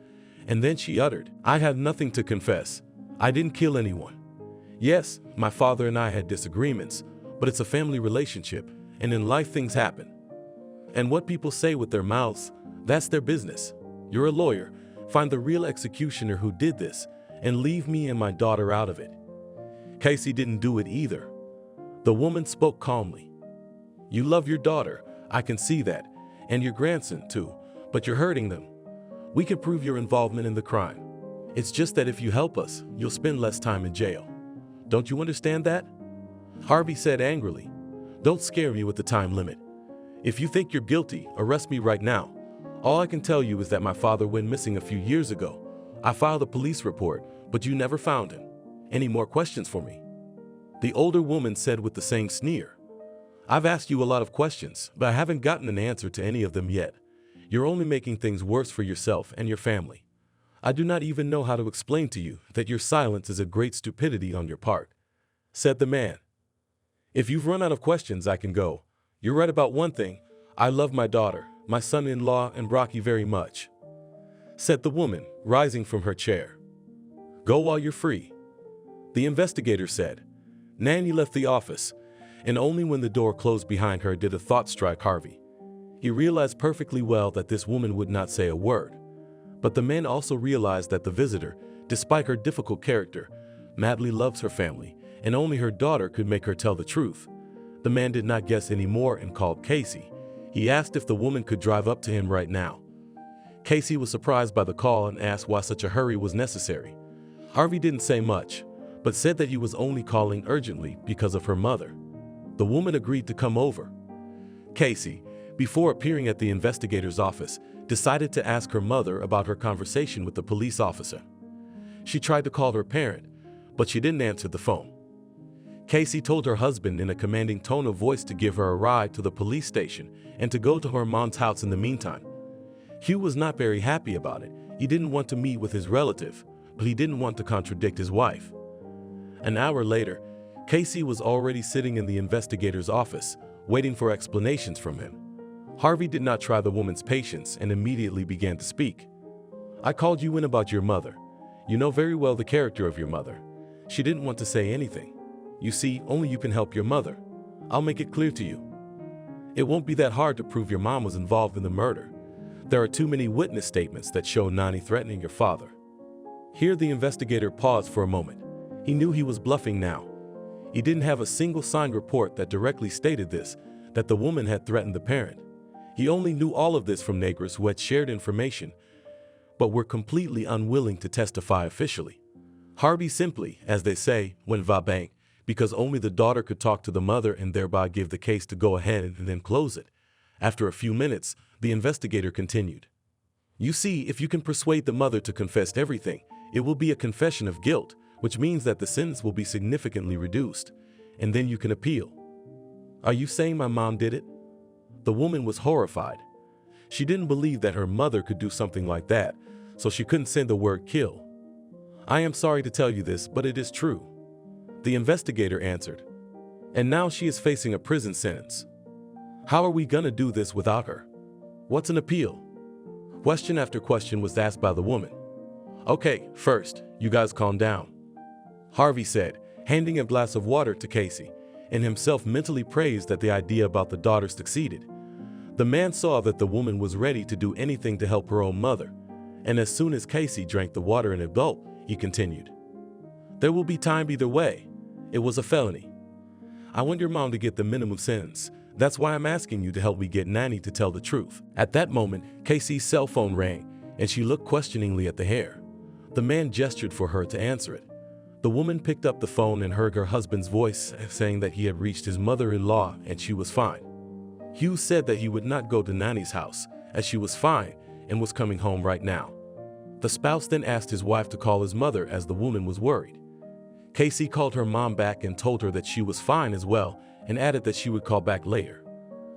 and then she uttered, "I have nothing to confess. I didn't kill anyone. Yes, my father and I had disagreements, but it's a family relationship, and in life things happen. And what people say with their mouths, that's their business. You're a lawyer. Find the real executioner who did this, and leave me and my daughter out of it." Casey didn't do it either. The woman spoke calmly. "You love your daughter, I can see that, and your grandson too, but you're hurting them. We can prove your involvement in the crime. It's just that if you help us, you'll spend less time in jail. Don't you understand that?" Harvey said angrily, "Don't scare me with the time limit. If you think you're guilty, arrest me right now. All I can tell you is that my father went missing a few years ago. I filed a police report, but you never found him. Any more questions for me?" The older woman said with the same sneer, "I've asked you a lot of questions, but I haven't gotten an answer to any of them yet. You're only making things worse for yourself and your family. I do not even know how to explain to you that your silence is a great stupidity on your part," said the man. "If you've run out of questions, I can go. You're right about one thing. I love my daughter, my son-in-law, and Rocky very much," said the woman, rising from her chair. "Go while you're free," the investigator said. Nanny left the office, and only when the door closed behind her did a thought strike Harvey. He realized perfectly well that this woman would not say a word. But the man also realized that the visitor, despite her difficult character, madly loves her family, and only her daughter could make her tell the truth. The man did not guess anymore and called Casey. He asked if the woman could drive up to him right now. Casey was surprised by the call and asked why such a hurry was necessary. Harvey didn't say much, but said that he was only calling urgently because of her mother. The woman agreed to come over. Casey, before appearing at the investigator's office, decided to ask her mother about her conversation with the police officer. She tried to call her parent, but she didn't answer the phone. Casey told her husband in a commanding tone of voice to give her a ride to the police station and to go to her mom's house in the meantime. Hugh was not very happy about it. He didn't want to meet with his relative, but he didn't want to contradict his wife. An hour later, Casey was already sitting in the investigator's office, waiting for explanations from him. Harvey did not try the woman's patience and immediately began to speak. "I called you in about your mother. You know very well the character of your mother. She didn't want to say anything. You see, only you can help your mother. I'll make it clear to you. It won't be that hard to prove your mom was involved in the murder. There are too many witness statements that show Nani threatening your father." Here the investigator paused for a moment. He knew he was bluffing now. He didn't have a single signed report that directly stated this, that the woman had threatened the parent. He only knew all of this from neighbors who had shared information, but were completely unwilling to testify officially. Harvey simply, as they say, went va-bank, because only the daughter could talk to the mother and thereby give the case to go ahead and then close it. After a few minutes, the investigator continued. "You see, if you can persuade the mother to confess everything, it will be a confession of guilt, which means that the sentence will be significantly reduced, and then you can appeal." "Are you saying my mom did it?" The woman was horrified. She didn't believe that her mother could do something like that, so she couldn't say the word kill. "I am sorry to tell you this, but it is true," the investigator answered. "And now she is facing a prison sentence. How are we gonna do this without her? What's an appeal?" Question after question was asked by the woman. "Okay, first, you guys calm down," Harvey said, handing a glass of water to Casey, and himself mentally praised that the idea about the daughter succeeded. The man saw that the woman was ready to do anything to help her own mother, and as soon as Casey drank the water in a gulp, he continued. "There will be time either way. It was a felony. I want your mom to get the minimum sentence. That's why I'm asking you to help me get Nanny to tell the truth." At that moment, Casey's cell phone rang, and she looked questioningly at the hair. The man gestured for her to answer it. The woman picked up the phone and heard her husband's voice saying that he had reached his mother-in-law and she was fine. Hugh said that he would not go to Nanny's house as she was fine and was coming home right now. The spouse then asked his wife to call his mother as the woman was worried. Casey called her mom back and told her that she was fine as well and added that she would call back later.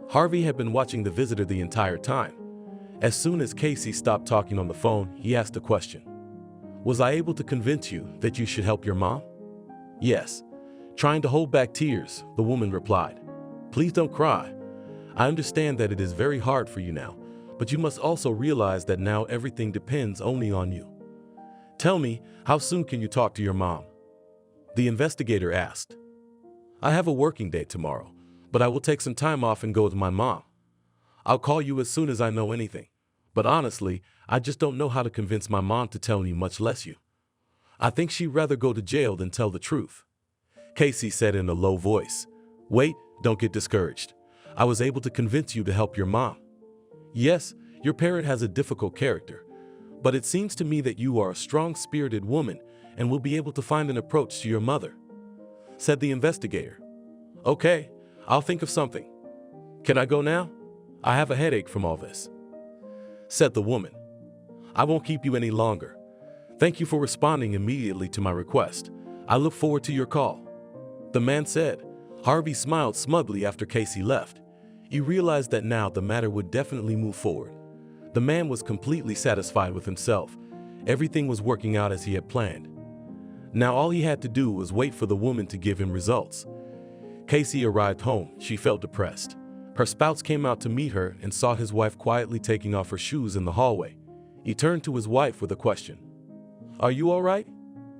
Harvey had been watching the visitor the entire time. As soon as Casey stopped talking on the phone, he asked a question. "Was I able to convince you that you should help your mom?" "Yes." Trying to hold back tears, the woman replied. "Please don't cry. I understand that it is very hard for you now, but you must also realize that now everything depends only on you. Tell me, how soon can you talk to your mom? The investigator asked. I have a working day tomorrow, but I will take some time off and go with my mom. I'll call you as soon as I know anything. But honestly, I just don't know how to convince my mom to tell me, much less you. I think she'd rather go to jail than tell the truth. Casey said in a low voice. Wait, don't get discouraged. I was able to convince you to help your mom. Yes, your parent has a difficult character, but it seems to me that you are a strong-spirited woman and will be able to find an approach to your mother, said the investigator. Okay, I'll think of something. Can I go now? I have a headache from all this, said the woman. I won't keep you any longer. Thank you for responding immediately to my request. I look forward to your call, the man said. Harvey smiled smugly after Casey left. He realized that now the matter would definitely move forward. The man was completely satisfied with himself. Everything was working out as he had planned. Now all he had to do was wait for the woman to give him results. Casey arrived home. She felt depressed. Her spouse came out to meet her and saw his wife quietly taking off her shoes in the hallway. He turned to his wife with a question. Are you all right?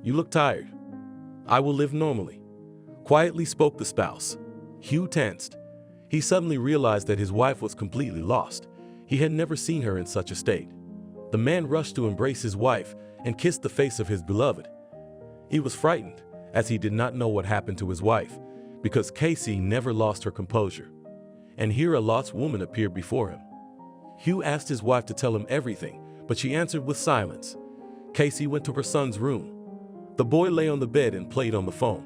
You look tired. I will live normally, quietly spoke the spouse. Hugh tensed. He suddenly realized that his wife was completely lost. He had never seen her in such a state. The man rushed to embrace his wife and kissed the face of his beloved. He was frightened, as he did not know what happened to his wife, because Casey never lost her composure. And here a lost woman appeared before him. Hugh asked his wife to tell him everything, but she answered with silence. Casey went to her son's room. The boy lay on the bed and played on the phone.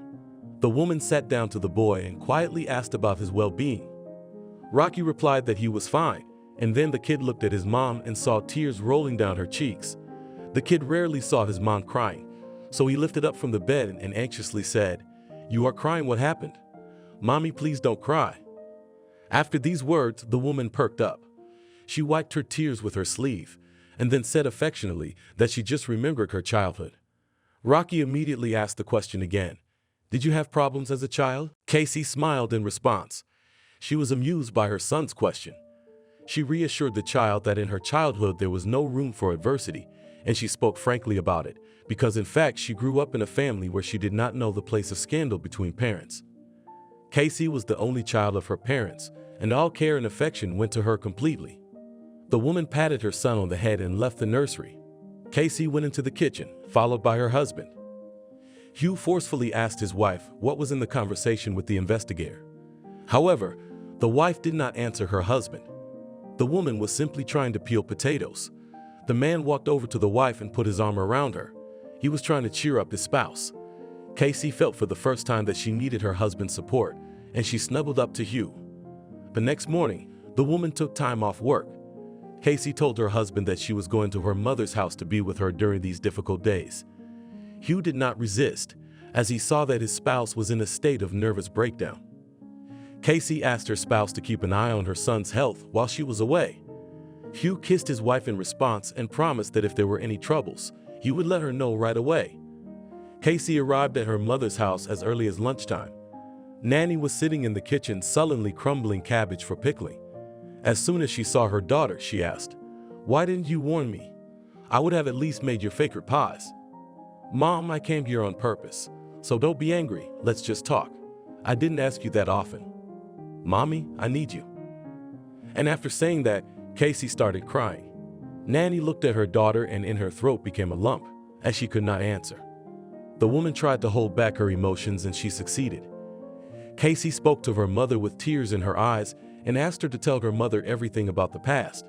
The woman sat down to the boy and quietly asked about his well-being. Rocky replied that he was fine, and then the kid looked at his mom and saw tears rolling down her cheeks. The kid rarely saw his mom crying, so he lifted up from the bed and anxiously said, You are crying, what happened? Mommy, please don't cry. After these words, the woman perked up. She wiped her tears with her sleeve, and then said affectionately that she just remembered her childhood. Rocky immediately asked the question again. Did you have problems as a child? Casey smiled in response. She was amused by her son's question. She reassured the child that in her childhood there was no room for adversity, and she spoke frankly about it, because in fact she grew up in a family where she did not know the place of scandal between parents. Casey was the only child of her parents, and all care and affection went to her completely. The woman patted her son on the head and left the nursery. Casey went into the kitchen, followed by her husband. Hugh forcefully asked his wife what was in the conversation with the investigator. However, the wife did not answer her husband. The woman was simply trying to peel potatoes. The man walked over to the wife and put his arm around her. He was trying to cheer up his spouse. Casey felt for the first time that she needed her husband's support, and she snuggled up to Hugh. The next morning, the woman took time off work. Casey told her husband that she was going to her mother's house to be with her during these difficult days. Hugh did not resist, as he saw that his spouse was in a state of nervous breakdown. Casey asked her spouse to keep an eye on her son's health while she was away. Hugh kissed his wife in response and promised that if there were any troubles, he would let her know right away. Casey arrived at her mother's house as early as lunchtime. Nanny was sitting in the kitchen sullenly crumbling cabbage for pickling. As soon as she saw her daughter, she asked, Why didn't you warn me? I would have at least made your favorite pies. Mom, I came here on purpose, so don't be angry, let's just talk. I didn't ask you that often. Mommy, I need you. And after saying that, Casey started crying. Nanny looked at her daughter and in her throat became a lump, as she could not answer. The woman tried to hold back her emotions and she succeeded. Casey spoke to her mother with tears in her eyes and asked her to tell her mother everything about the past.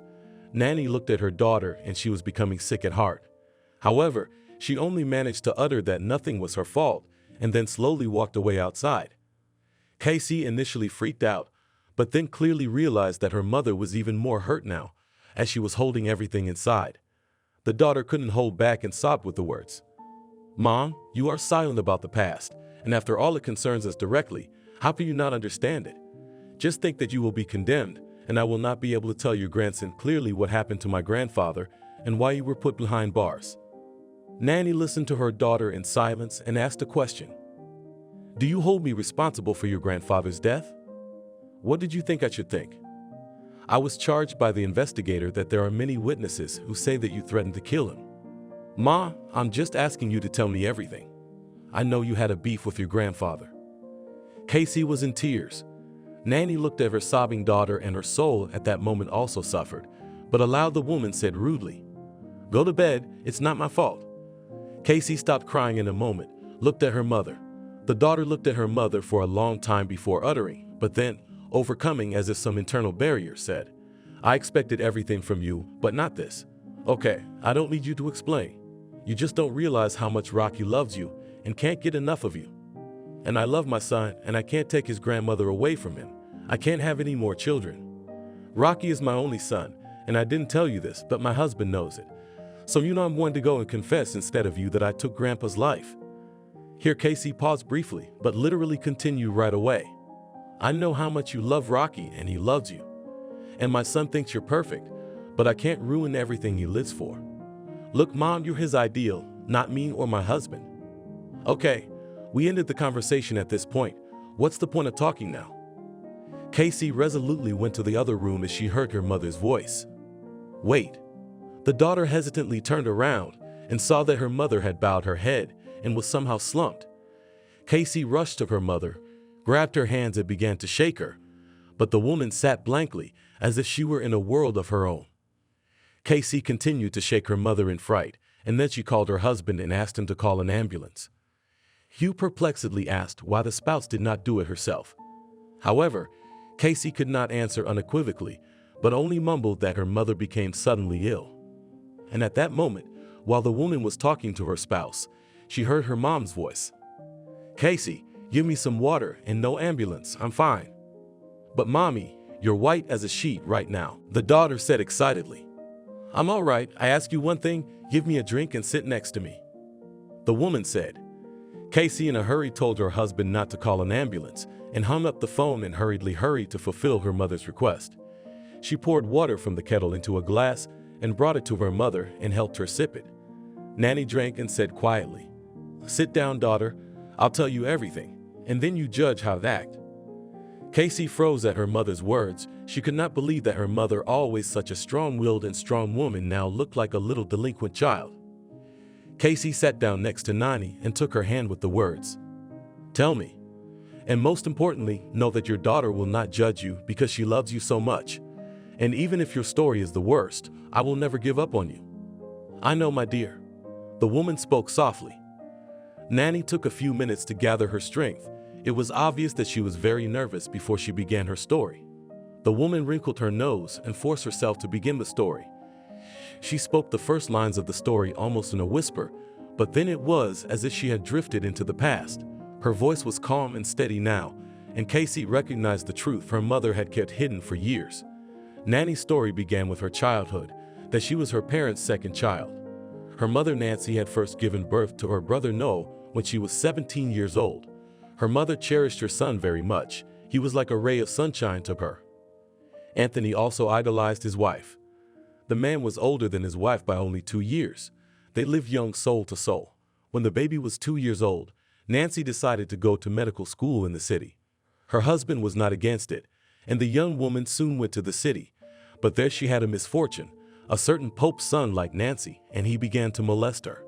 Nanny looked at her daughter and she was becoming sick at heart. However, she only managed to utter that nothing was her fault and then slowly walked away outside. Casey initially freaked out, but then clearly realized that her mother was even more hurt now, as she was holding everything inside. The daughter couldn't hold back and sobbed with the words, Mom, you are silent about the past, and after all it concerns us directly, how can you not understand it? Just think that you will be condemned, and I will not be able to tell your grandson clearly what happened to my grandfather and why you were put behind bars. Nanny listened to her daughter in silence and asked a question. Do you hold me responsible for your grandfather's death? What did you think I should think? I was charged by the investigator that there are many witnesses who say that you threatened to kill him. Ma, I'm just asking you to tell me everything. I know you had a beef with your grandfather." Casey was in tears. Nanny looked at her sobbing daughter, and her soul at that moment also suffered, but aloud the woman said rudely, "Go to bed, it's not my fault." Casey stopped crying in a moment, looked at her mother. The daughter looked at her mother for a long time before uttering, but then, overcoming as if some internal barrier, said, "I expected everything from you, but not this. Okay, I don't need you to explain. You just don't realize how much Rocky loves you and can't get enough of you. And I love my son, and I can't take his grandmother away from him. I can't have any more children. Rocky is my only son, and I didn't tell you this, but my husband knows it. So you know I'm going to go and confess instead of you that I took Grandpa's life." Here Casey paused briefly, but literally continued right away. "I know how much you love Rocky, and he loves you. And my son thinks you're perfect, but I can't ruin everything he lives for. Look, Mom, you're his ideal, not me or my husband. Okay, we ended the conversation at this point. What's the point of talking now?" Casey resolutely went to the other room as she heard her mother's voice. "Wait." The daughter hesitantly turned around and saw that her mother had bowed her head and was somehow slumped. Casey rushed to her mother, grabbed her hands and began to shake her, but the woman sat blankly as if she were in a world of her own. Casey continued to shake her mother in fright, and then she called her husband and asked him to call an ambulance. Hugh perplexedly asked why the spouse did not do it herself. However, Casey could not answer unequivocally, but only mumbled that her mother became suddenly ill. And at that moment, while the woman was talking to her spouse, she heard her mom's voice. "Casey, give me some water and no ambulance, I'm fine." "But Mommy, you're white as a sheet right now," the daughter said excitedly. "I'm all right. I ask you one thing, give me a drink and sit next to me," the woman said. Casey in a hurry told her husband not to call an ambulance and hung up the phone and hurried to fulfill her mother's request. She poured water from the kettle into a glass and brought it to her mother and helped her sip it. Nanny drank and said quietly, "Sit down, daughter. I'll tell you everything, and then you judge how to act." Casey froze at her mother's words. She could not believe that her mother, always such a strong-willed and strong woman, now looked like a little delinquent child. Casey sat down next to Nanny and took her hand with the words, "Tell me. And most importantly, know that your daughter will not judge you because she loves you so much. And even if your story is the worst, I will never give up on you." "I know, my dear." The woman spoke softly. Nanny took a few minutes to gather her strength. It was obvious that she was very nervous before she began her story. The woman wrinkled her nose and forced herself to begin the story. She spoke the first lines of the story almost in a whisper, but then it was as if she had drifted into the past. Her voice was calm and steady now, and Casey recognized the truth her mother had kept hidden for years. Nanny's story began with her childhood, that she was her parents' second child. Her mother Nancy had first given birth to her brother Noah when she was 17 years old. Her mother cherished her son very much. He was like a ray of sunshine to her. Anthony also idolized his wife. The man was older than his wife by only 2 years. They lived young soul to soul. When the baby was 2 years old, Nancy decided to go to medical school in the city. Her husband was not against it, and the young woman soon went to the city. But there she had a misfortune. A certain Pope's son liked Nancy, and he began to molest her.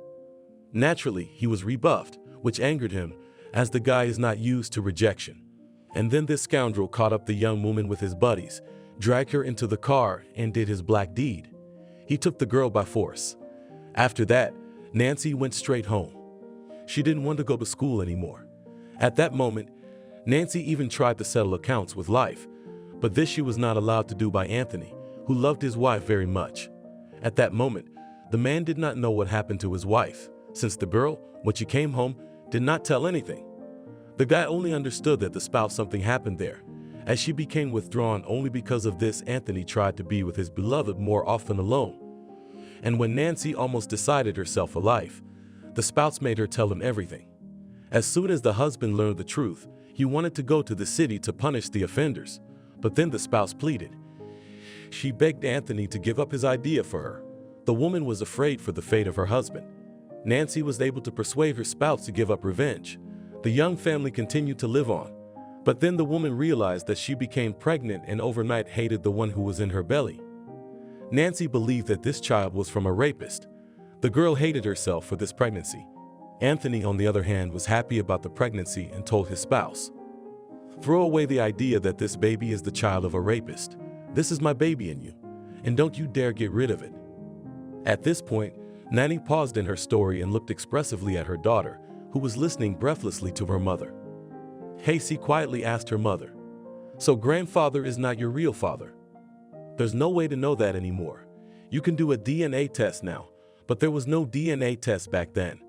Naturally, he was rebuffed, which angered him, as the guy is not used to rejection. And then this scoundrel caught up the young woman with his buddies, dragged her into the car, and did his black deed. He took the girl by force. After that, Nancy went straight home. She didn't want to go to school anymore. At that moment, Nancy even tried to settle accounts with life, but this she was not allowed to do by Anthony, who loved his wife very much. At that moment, the man did not know what happened to his wife, since the girl, when she came home, did not tell anything. The guy only understood that the spouse something happened there. As she became withdrawn only because of this, Anthony tried to be with his beloved more often alone. And when Nancy almost decided herself a life, the spouse made her tell him everything. As soon as the husband learned the truth, he wanted to go to the city to punish the offenders, but then the spouse pleaded. She begged Anthony to give up his idea for her. The woman was afraid for the fate of her husband. Nancy was able to persuade her spouse to give up revenge. The young family continued to live on. But then the woman realized that she became pregnant and overnight hated the one who was in her belly. Nancy believed that this child was from a rapist. The girl hated herself for this pregnancy. Anthony, on the other hand, was happy about the pregnancy and told his spouse, "Throw away the idea that this baby is the child of a rapist. This is my baby in you, and don't you dare get rid of it." At this point, Nanny paused in her story and looked expressively at her daughter, who was listening breathlessly to her mother. Casey quietly asked her mother, "So grandfather is not your real father?" "There's no way to know that anymore. You can do a DNA test now, but there was no DNA test back then.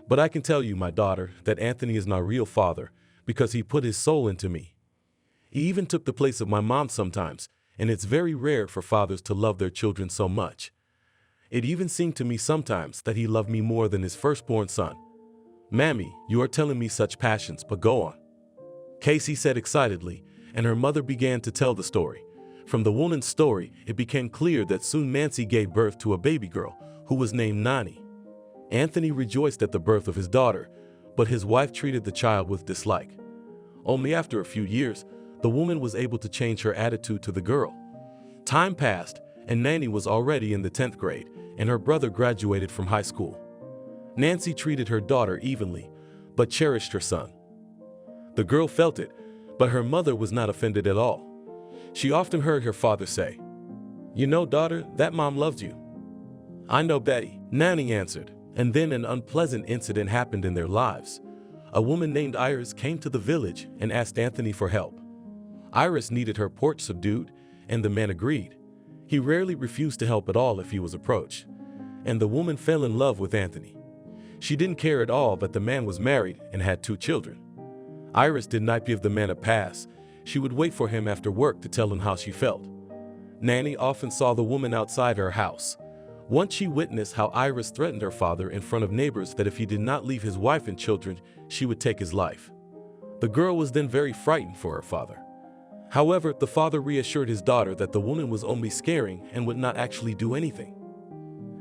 But I can tell you, my daughter, that Anthony is my real father because he put his soul into me. He even took the place of my mom sometimes, and it's very rare for fathers to love their children so much. It even seemed to me sometimes that he loved me more than his firstborn son." "Mammy, you are telling me such passions, but go on," Casey said excitedly, and her mother began to tell the story. From the woman's story, it became clear that soon Nancy gave birth to a baby girl who was named Nani. Anthony rejoiced at the birth of his daughter, but his wife treated the child with dislike. Only after a few years, the woman was able to change her attitude to the girl. Time passed, and Nanny was already in the 10th grade, and her brother graduated from high school. Nancy treated her daughter evenly, but cherished her son. The girl felt it, but her mother was not offended at all. She often heard her father say, "You know, daughter, that mom loves you." "I know, Betty," Nanny answered, and then an unpleasant incident happened in their lives. A woman named Iris came to the village and asked Anthony for help. Iris needed her porch subdued, and the man agreed. He rarely refused to help at all if he was approached, and the woman fell in love with Anthony. She didn't care at all that the man was married and had 2 children. Iris did not give the man a pass. She would wait for him after work to tell him how she felt. Nanny often saw the woman outside her house. Once she witnessed how Iris threatened her father in front of neighbors that if he did not leave his wife and children, she would take his life. The girl was then very frightened for her father. However, the father reassured his daughter that the woman was only scaring and would not actually do anything.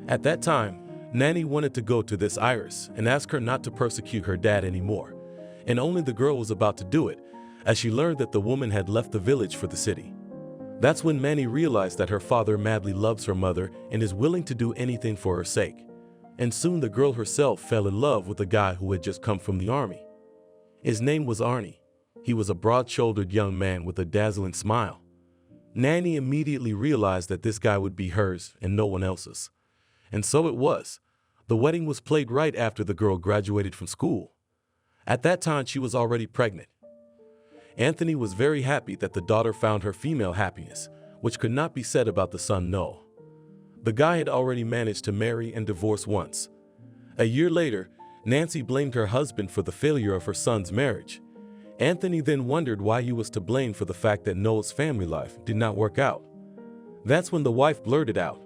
At that time, Nanny wanted to go to this Iris and ask her not to persecute her dad anymore, and only the girl was about to do it, as she learned that the woman had left the village for the city. That's when Nanny realized that her father madly loves her mother and is willing to do anything for her sake. And soon the girl herself fell in love with a guy who had just come from the army. His name was Arnie. He was a broad-shouldered young man with a dazzling smile. Nanny immediately realized that this guy would be hers and no one else's. And so it was. The wedding was played right after the girl graduated from school. At that time, she was already pregnant. Anthony was very happy that the daughter found her female happiness, which could not be said about the son, no. The guy had already managed to marry and divorce once. A year later, Nancy blamed her husband for the failure of her son's marriage. Anthony then wondered why he was to blame for the fact that Noah's family life did not work out. That's when the wife blurted out,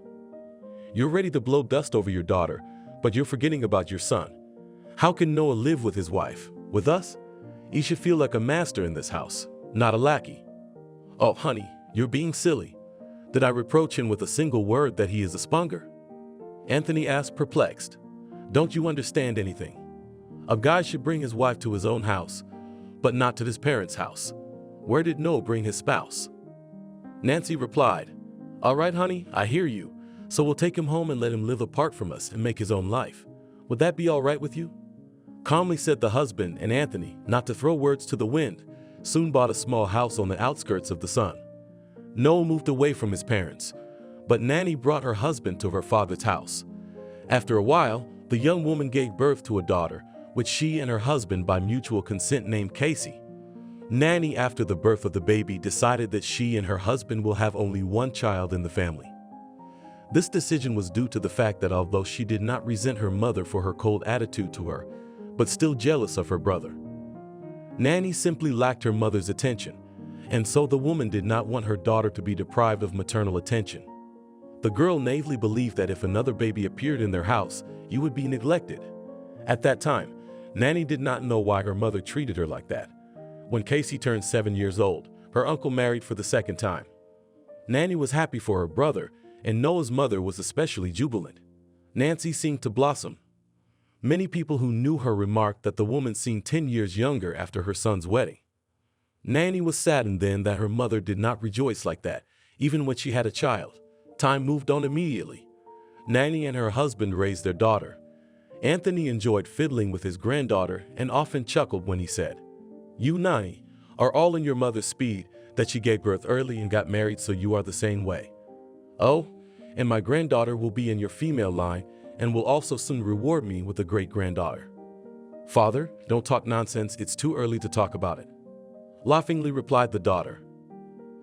"You're ready to blow dust over your daughter, but you're forgetting about your son. How can Noah live with his wife? With us? He should feel like a master in this house, not a lackey." "Oh, honey, you're being silly. Did I reproach him with a single word that he is a spunger?" Anthony asked, perplexed. "Don't you understand anything? A guy should bring his wife to his own house, but not to his parents' house. Where did Noah bring his spouse?" Nancy replied, "All right, honey, I hear you. So we'll take him home and let him live apart from us and make his own life. Would that be all right with you?" Calmly said the husband, and Anthony, not to throw words to the wind, soon bought a small house on the outskirts of the sun. Noah moved away from his parents, but Nanny brought her husband to her father's house. After a while, the young woman gave birth to a daughter, which she and her husband by mutual consent named Casey. Nanny, after the birth of the baby, decided that she and her husband will have only one child in the family. This decision was due to the fact that although she did not resent her mother for her cold attitude to her, but still jealous of her brother. Nanny simply lacked her mother's attention, and so the woman did not want her daughter to be deprived of maternal attention. The girl naively believed that if another baby appeared in their house, he would be neglected. At that time, Nanny did not know why her mother treated her like that. When Casey turned 7 years old, her uncle married for the second time. Nanny was happy for her brother, and Noah's mother was especially jubilant. Nancy seemed to blossom. Many people who knew her remarked that the woman seemed 10 years younger after her son's wedding. Nanny was saddened then that her mother did not rejoice like that, even when she had a child. Time moved on immediately. Nanny and her husband raised their daughter. Anthony enjoyed fiddling with his granddaughter and often chuckled when he said, "You, Nanny, are all in your mother's speed, that she gave birth early and got married, so you are the same way. Oh, and my granddaughter will be in your female line and will also soon reward me with a great-granddaughter." "Father, don't talk nonsense, it's too early to talk about it," laughingly replied the daughter.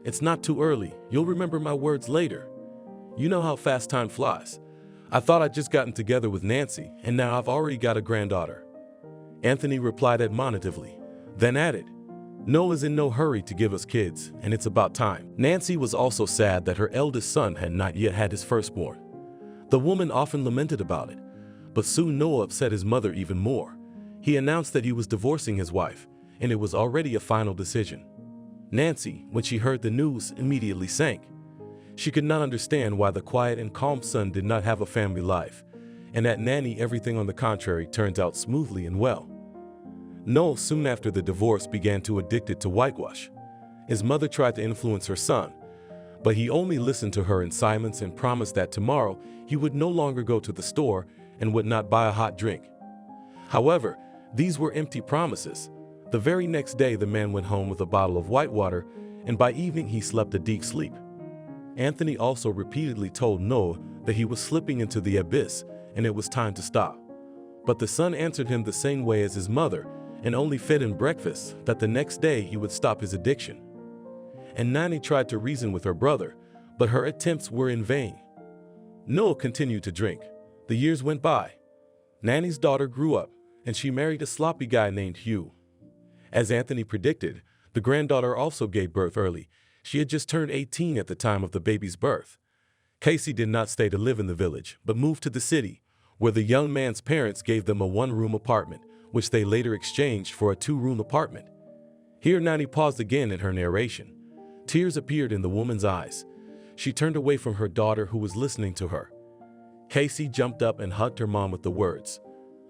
"It's not too early, you'll remember my words later. You know how fast time flies. I thought I'd just gotten together with Nancy, and now I've already got a granddaughter." Anthony replied admonitively, then added, "Noah's in no hurry to give us kids, and it's about time." Nancy was also sad that her eldest son had not yet had his firstborn. The woman often lamented about it, but soon Noah upset his mother even more. He announced that he was divorcing his wife, and it was already a final decision. Nancy, when she heard the news, immediately sank. She could not understand why the quiet and calm son did not have a family life, and at Nanny everything on the contrary turned out smoothly and well. Noah soon after the divorce began to addicted to whitewash. His mother tried to influence her son, but he only listened to her in silence and promised that tomorrow he would no longer go to the store and would not buy a hot drink. However, these were empty promises. The very next day the man went home with a bottle of white water, and by evening he slept a deep sleep. Anthony also repeatedly told Noah that he was slipping into the abyss and it was time to stop. But the son answered him the same way as his mother and only fed him breakfast, that the next day he would stop his addiction. And Nanny tried to reason with her brother, but her attempts were in vain. Noah continued to drink. The years went by. Nanny's daughter grew up and she married a sloppy guy named Hugh. As Anthony predicted, the granddaughter also gave birth early. She had just turned 18 at the time of the baby's birth. Casey did not stay to live in the village, but moved to the city, where the young man's parents gave them a one-room apartment, which they later exchanged for a two-room apartment. Here Nanny paused again in her narration. Tears appeared in the woman's eyes. She turned away from her daughter who was listening to her. Casey jumped up and hugged her mom with the words,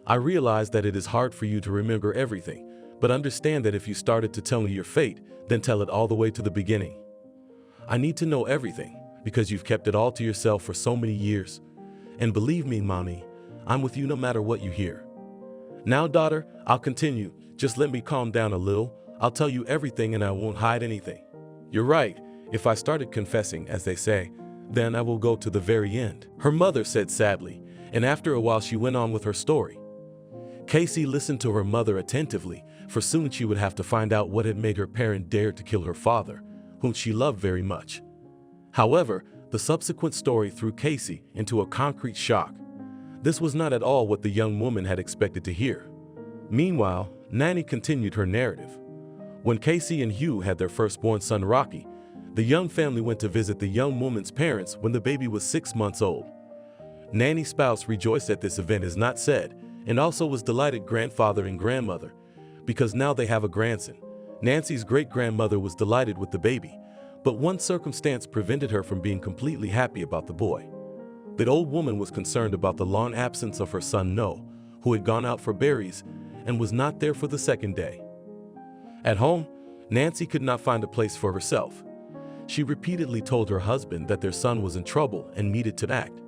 "I realize that it is hard for you to remember everything, but understand that if you started to tell me your fate, then tell it all the way to the beginning. I need to know everything, because you've kept it all to yourself for so many years. And believe me, Mommy, I'm with you no matter what you hear. Now, daughter, I'll continue. Just let me calm down a little. I'll tell you everything and I won't hide anything. You're right. If I started confessing, as they say, then I will go to the very end," her mother said sadly, and after a while she went on with her story. Casey listened to her mother attentively, for soon she would have to find out what had made her parent dare to kill her father, whom she loved very much. However, the subsequent story threw Casey into a concrete shock. This was not at all what the young woman had expected to hear. Meanwhile, Nanny continued her narrative. When Casey and Hugh had their firstborn son Rocky, the young family went to visit the young woman's parents when the baby was 6 months old. Nanny's spouse rejoiced at this event as not said, and also was delighted grandfather and grandmother, because now they have a grandson. Nancy's great-grandmother was delighted with the baby, but one circumstance prevented her from being completely happy about the boy. The old woman was concerned about the long absence of her son Noah, who had gone out for berries and was not there for the second day. At home, Nancy could not find a place for herself. She repeatedly told her husband that their son was in trouble and needed to act.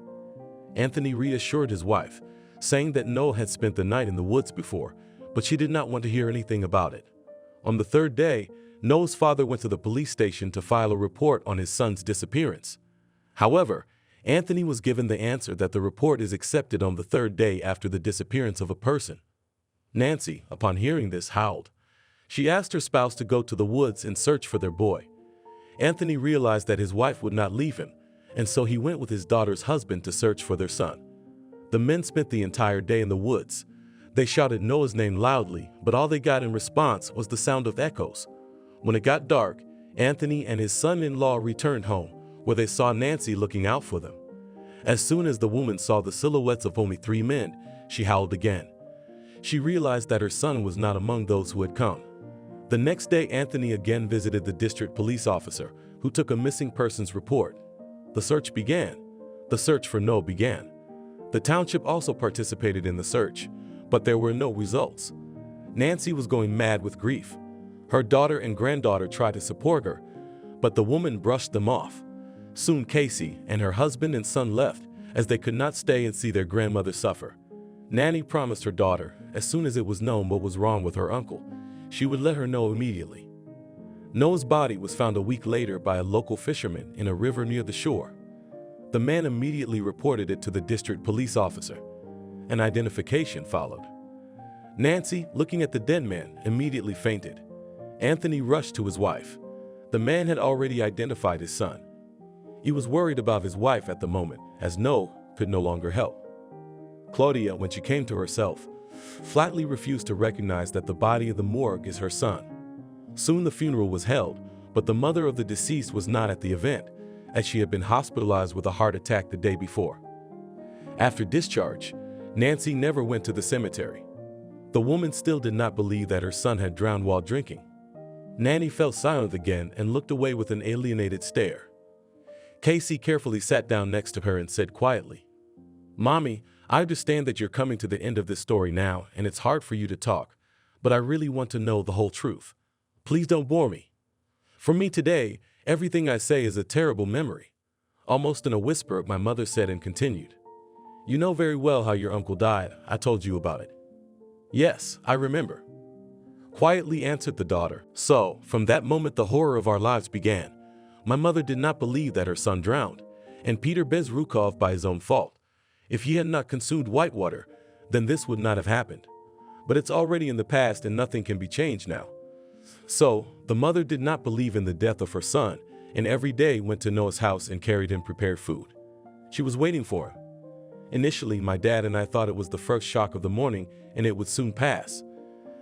Anthony reassured his wife, saying that Noah had spent the night in the woods before, but she did not want to hear anything about it. On the third day, Noah's father went to the police station to file a report on his son's disappearance. However, Anthony was given the answer that the report is accepted on the third day after the disappearance of a person. Nancy, upon hearing this, howled. She asked her spouse to go to the woods and search for their boy. Anthony realized that his wife would not leave him, and so he went with his daughter's husband to search for their son. The men spent the entire day in the woods. They shouted Noah's name loudly, but all they got in response was the sound of echoes. When it got dark, Anthony and his son-in-law returned home, where they saw Nancy looking out for them. As soon as the woman saw the silhouettes of only 3 men, she howled again. She realized that her son was not among those who had come. The next day, Anthony again visited the district police officer, who took a missing persons report. The search began. The search for Noah began. The township also participated in the search, but there were no results. Nancy was going mad with grief. Her daughter and granddaughter tried to support her, but the woman brushed them off. Soon Casey and her husband and son left, as they could not stay and see their grandmother suffer. Nanny promised her daughter, as soon as it was known what was wrong with her uncle, she would let her know immediately. Noah's body was found a week later by a local fisherman in a river near the shore. The man immediately reported it to the district police officer. An identification followed. Nancy, looking at the dead man, immediately fainted. Anthony rushed to his wife. The man had already identified his son. He was worried about his wife at the moment, as Noah could no longer help. Claudia, when she came to herself, flatly refused to recognize that the body of the morgue is her son. Soon the funeral was held, but the mother of the deceased was not at the event, as she had been hospitalized with a heart attack the day before. After discharge, Nancy never went to the cemetery. The woman still did not believe that her son had drowned while drinking. Nanny fell silent again and looked away with an alienated stare. Casey carefully sat down next to her and said quietly, "Mommy, I understand that you're coming to the end of this story now and it's hard for you to talk, but I really want to know the whole truth. Please don't bore me. For me today, everything I say is a terrible memory." Almost in a whisper, my mother said and continued, "You know very well how your uncle died. I told you about it." "Yes, I remember," quietly answered the daughter. So, from that moment the horror of our lives began. My mother did not believe that her son drowned, and Peter Bezrukov by his own fault. If he had not consumed whitewater, then this would not have happened. But it's already in the past and nothing can be changed now. So, the mother did not believe in the death of her son, and every day went to Noah's house and carried him prepared food. She was waiting for him. Initially, my dad and I thought it was the first shock of the morning and it would soon pass.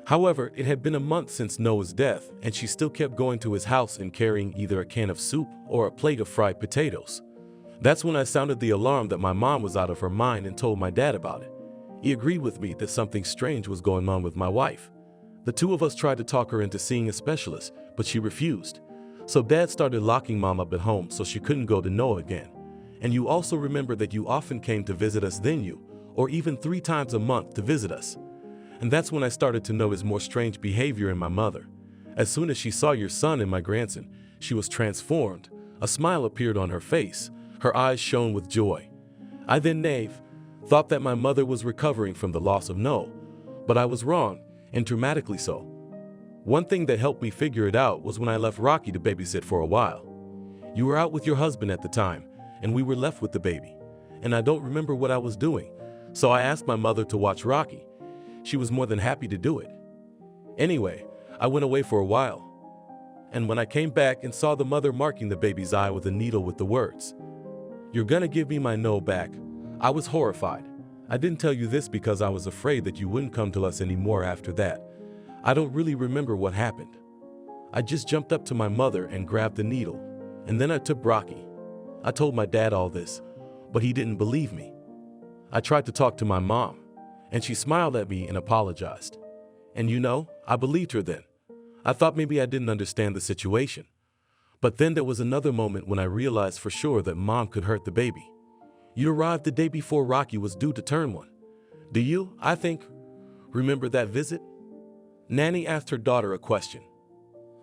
However, it had been a month since Noah's death, and she still kept going to his house and carrying either a can of soup or a plate of fried potatoes. That's when I sounded the alarm that my mom was out of her mind and told my dad about it. He agreed with me that something strange was going on with my wife. The two of us tried to talk her into seeing a specialist, but she refused. So Dad started locking Mom up at home so she couldn't go to Noah again. And you also remember that you often came to visit us then or even 3 times a month to visit us. And that's when I started to notice more strange behavior in my mother. As soon as she saw your son and my grandson, she was transformed. A smile appeared on her face. Her eyes shone with joy. I then thought that my mother was recovering from the loss of Noah, but I was wrong, and dramatically so. One thing that helped me figure it out was when I left Rocky to babysit for a while. You were out with your husband at the time, and we were left with the baby. And I don't remember what I was doing, so I asked my mother to watch Rocky. She was more than happy to do it. Anyway, I went away for a while. And when I came back and saw the mother marking the baby's eye with a needle with the words, "You're gonna give me my Noah back," I was horrified. I didn't tell you this because I was afraid that you wouldn't come to us anymore after that. I don't really remember what happened. I just jumped up to my mother and grabbed the needle, and then I took Rocky. I told my dad all this, but he didn't believe me. I tried to talk to my mom, and she smiled at me and apologized. And I believed her then. I thought maybe I didn't understand the situation. But then there was another moment when I realized for sure that Mom could hurt the baby. You arrived the day before Rocky was due to turn 1. Do you, remember that visit? Nanny asked her daughter a question.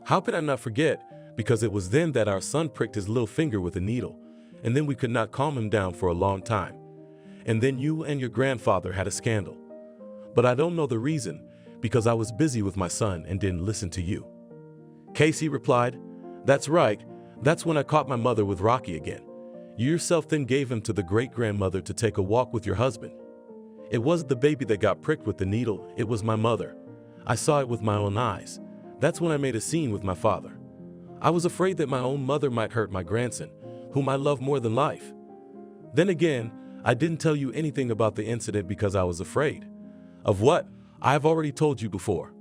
How could I not forget? Because it was then that our son pricked his little finger with a needle, and then we could not calm him down for a long time. And then you and your grandfather had a scandal. But I don't know the reason, because I was busy with my son and didn't listen to you. Casey replied, "That's right, that's when I caught my mother with Rocky again. You yourself then gave him to the great-grandmother to take a walk with your husband. It wasn't the baby that got pricked with the needle, it was my mother. I saw it with my own eyes. That's when I made a scene with my father. I was afraid that my own mother might hurt my grandson, whom I love more than life. Then again, I didn't tell you anything about the incident because I was afraid. Of what? I've already told you before.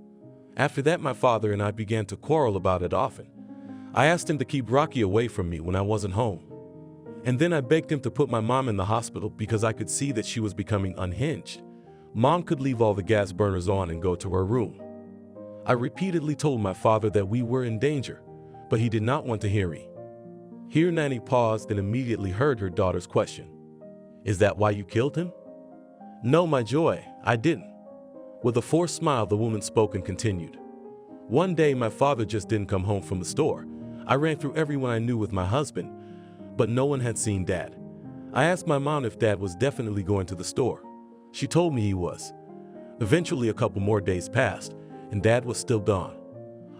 After that, my father and I began to quarrel about it often. I asked him to keep Rocky away from me when I wasn't home. And then I begged him to put my mom in the hospital because I could see that she was becoming unhinged. Mom could leave all the gas burners on and go to her room. I repeatedly told my father that we were in danger, but he did not want to hear me." Here Nanny paused and immediately heard her daughter's question. "Is that why you killed him?" "No, my joy, I didn't." With a forced smile, the woman spoke and continued. One day, my father just didn't come home from the store. I ran through everyone I knew with my husband, but no one had seen Dad. I asked my mom if Dad was definitely going to the store. She told me he was. Eventually, a couple more days passed, and Dad was still gone.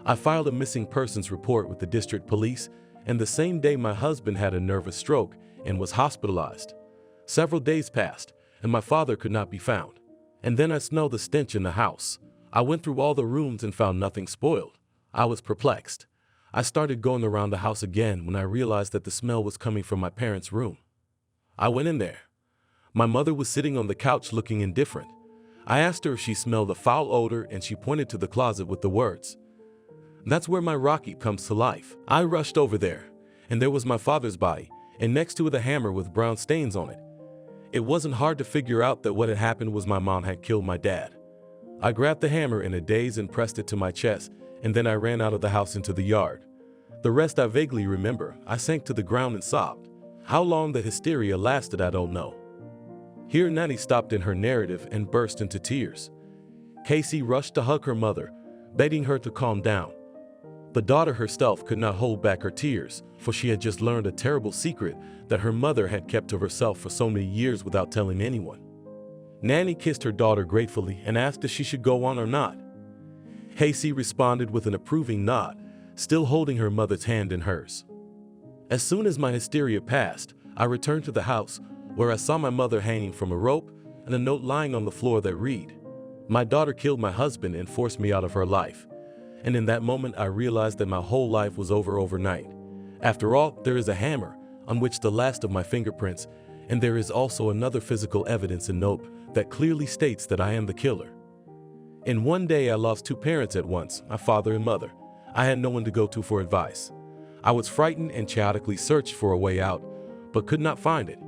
I filed a missing persons report with the district police, and the same day my husband had a nervous stroke and was hospitalized. Several days passed, and my father could not be found. And then I smelled the stench in the house. I went through all the rooms and found nothing spoiled. I was perplexed. I started going around the house again when I realized that the smell was coming from my parents' room. I went in there. My mother was sitting on the couch looking indifferent. I asked her if she smelled a foul odor, and she pointed to the closet with the words, "That's where my Rocky comes to life." I rushed over there, and there was my father's body, and next to it a hammer with brown stains on it. It wasn't hard to figure out that what had happened was my mom had killed my dad. I grabbed the hammer in a daze and pressed it to my chest, and then I ran out of the house into the yard. The rest I vaguely remember. I sank to the ground and sobbed. How long the hysteria lasted, I don't know. Here Nanny stopped in her narrative and burst into tears. Casey rushed to hug her mother, begging her to calm down. The daughter herself could not hold back her tears, for she had just learned a terrible secret that her mother had kept to herself for so many years without telling anyone. Nanny kissed her daughter gratefully and asked if she should go on or not. Casey responded with an approving nod, still holding her mother's hand in hers. As soon as my hysteria passed, I returned to the house, where I saw my mother hanging from a rope and a note lying on the floor that read, "My daughter killed my husband and forced me out of her life." And in that moment, I realized that my whole life was over overnight. After all, there is a hammer on which the last of my fingerprints, and there is also another physical evidence and note that clearly states that I am the killer. In one day, I lost two parents at once, my father and mother. I had no one to go to for advice. I was frightened and chaotically searched for a way out, but could not find it.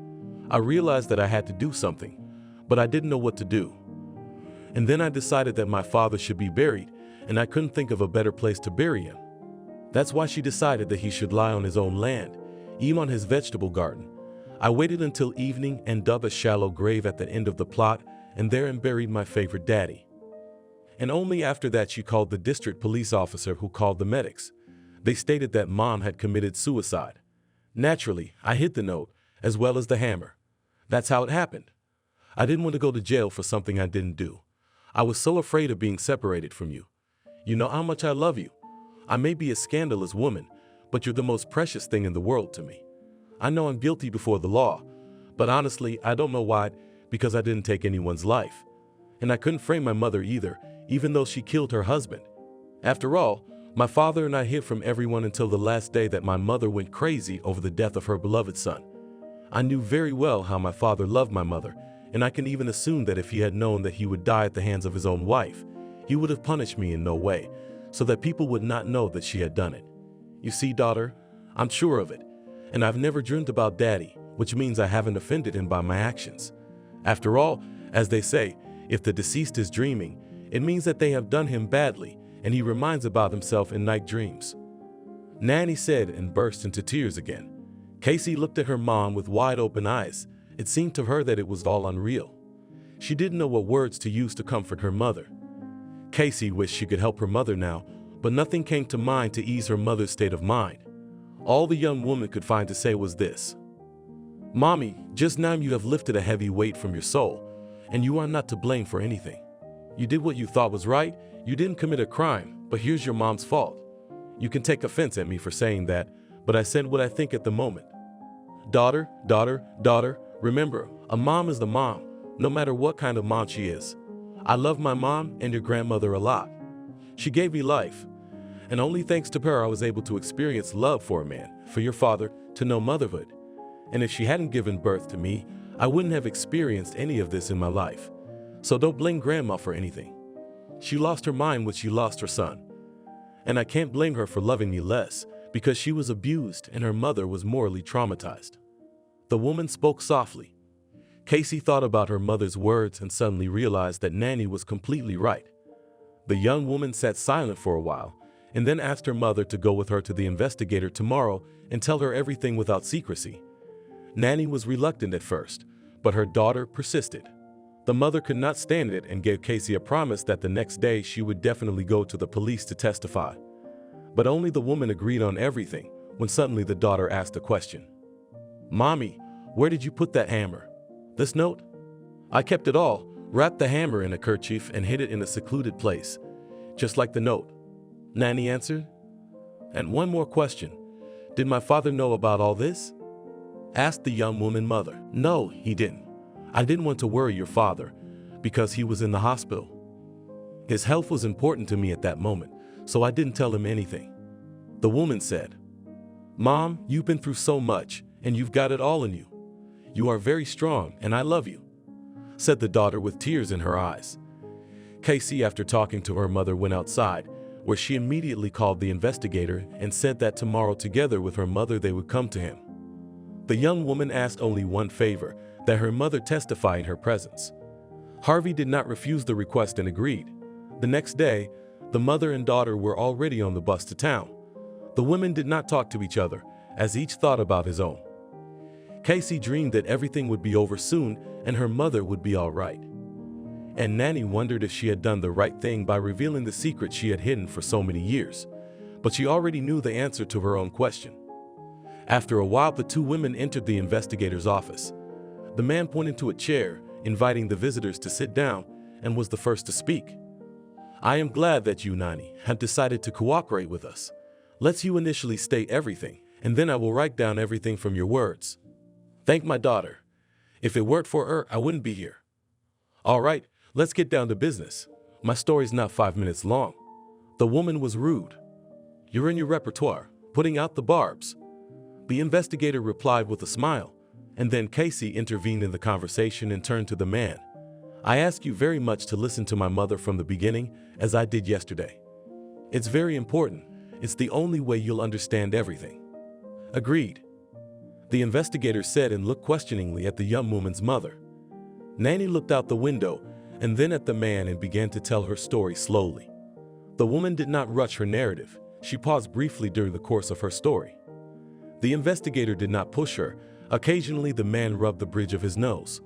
I realized that I had to do something, but I didn't know what to do. And then I decided that my father should be buried, and I couldn't think of a better place to bury him. That's why she decided that he should lie on his own land, even on his vegetable garden. I waited until evening and dug a shallow grave at the end of the plot, and therein buried my favorite daddy. And only after that she called the district police officer, who called the medics. They stated that Mom had committed suicide. Naturally, I hid the note, as well as the hammer. That's how it happened. I didn't want to go to jail for something I didn't do. I was so afraid of being separated from you. You know how much I love you. I may be a scandalous woman, but you're the most precious thing in the world to me. I know I'm guilty before the law, but honestly, I don't know why, because I didn't take anyone's life. And I couldn't frame my mother either, even though she killed her husband. After all, my father and I hid from everyone until the last day that my mother went crazy over the death of her beloved son. I knew very well how my father loved my mother, and I can even assume that if he had known that he would die at the hands of his own wife, he would have punished me in no way, so that people would not know that she had done it. You see, daughter, I'm sure of it, and I've never dreamt about Daddy, which means I haven't offended him by my actions. After all, as they say, if the deceased is dreaming, it means that they have done him badly, and he reminds about himself in night dreams. Nanny said and burst into tears again. Casey looked at her mom with wide open eyes. It seemed to her that it was all unreal. She didn't know what words to use to comfort her mother. Casey wished she could help her mother now, but nothing came to mind to ease her mother's state of mind. All the young woman could find to say was this: "Mommy, just now you have lifted a heavy weight from your soul, and you are not to blame for anything. You did what you thought was right, you didn't commit a crime, but here's your mom's fault. You can take offense at me for saying that, but I said what I think at the moment. Daughter, remember, a mom is the mom, no matter what kind of mom she is. I love my mom and your grandmother a lot. She gave me life, and only thanks to her I was able to experience love for a man, for your father, to know motherhood. And if she hadn't given birth to me, I wouldn't have experienced any of this in my life. So don't blame Grandma for anything. She lost her mind when she lost her son. And I can't blame her for loving me less, because she was abused and her mother was morally traumatized." The woman spoke softly. Casey thought about her mother's words and suddenly realized that Nanny was completely right. The young woman sat silent for a while and then asked her mother to go with her to the investigator tomorrow and tell her everything without secrecy. Nanny was reluctant at first, but her daughter persisted. The mother could not stand it and gave Casey a promise that the next day she would definitely go to the police to testify. But only the woman agreed on everything when suddenly the daughter asked a question. "Mommy, where did you put that hammer? This note?" "I kept it all, wrapped the hammer in a kerchief and hid it in a secluded place, just like the note," Nanny answered. "And one more question. Did my father know about all this?" asked the young woman mother. "No, he didn't. I didn't want to worry your father because he was in the hospital. His health was important to me at that moment, so I didn't tell him anything," the woman said. "Mom, you've been through so much and you've got it all in you. You are very strong and I love you," said the daughter with tears in her eyes. Casey, after talking to her mother, went outside, where she immediately called the investigator and said that tomorrow together with her mother they would come to him. The young woman asked only one favor, that her mother testify in her presence. Harvey did not refuse the request and agreed. The next day, the mother and daughter were already on the bus to town. The women did not talk to each other, as each thought about his own. Casey dreamed that everything would be over soon and her mother would be all right. And Nanny wondered if she had done the right thing by revealing the secret she had hidden for so many years. But she already knew the answer to her own question. After a while, the two women entered the investigator's office. The man pointed to a chair, inviting the visitors to sit down, and was the first to speak. "I am glad that you, Nanny, have decided to cooperate with us. Let's you initially state everything, and then I will write down everything from your words. Thank my daughter. If it weren't for her, I wouldn't be here. All right, let's get down to business. My story's not 5 minutes long." The woman was rude. "You're in your repertoire, putting out the barbs," the investigator replied with a smile, and then Casey intervened in the conversation and turned to the man. "I ask you very much to listen to my mother from the beginning, as I did yesterday. It's very important. It's the only way you'll understand everything." "Agreed," the investigator said and looked questioningly at the young woman's mother. Nanny looked out the window and then at the man and began to tell her story slowly. The woman did not rush her narrative. She paused briefly during the course of her story. The investigator did not push her. Occasionally, the man rubbed the bridge of his nose.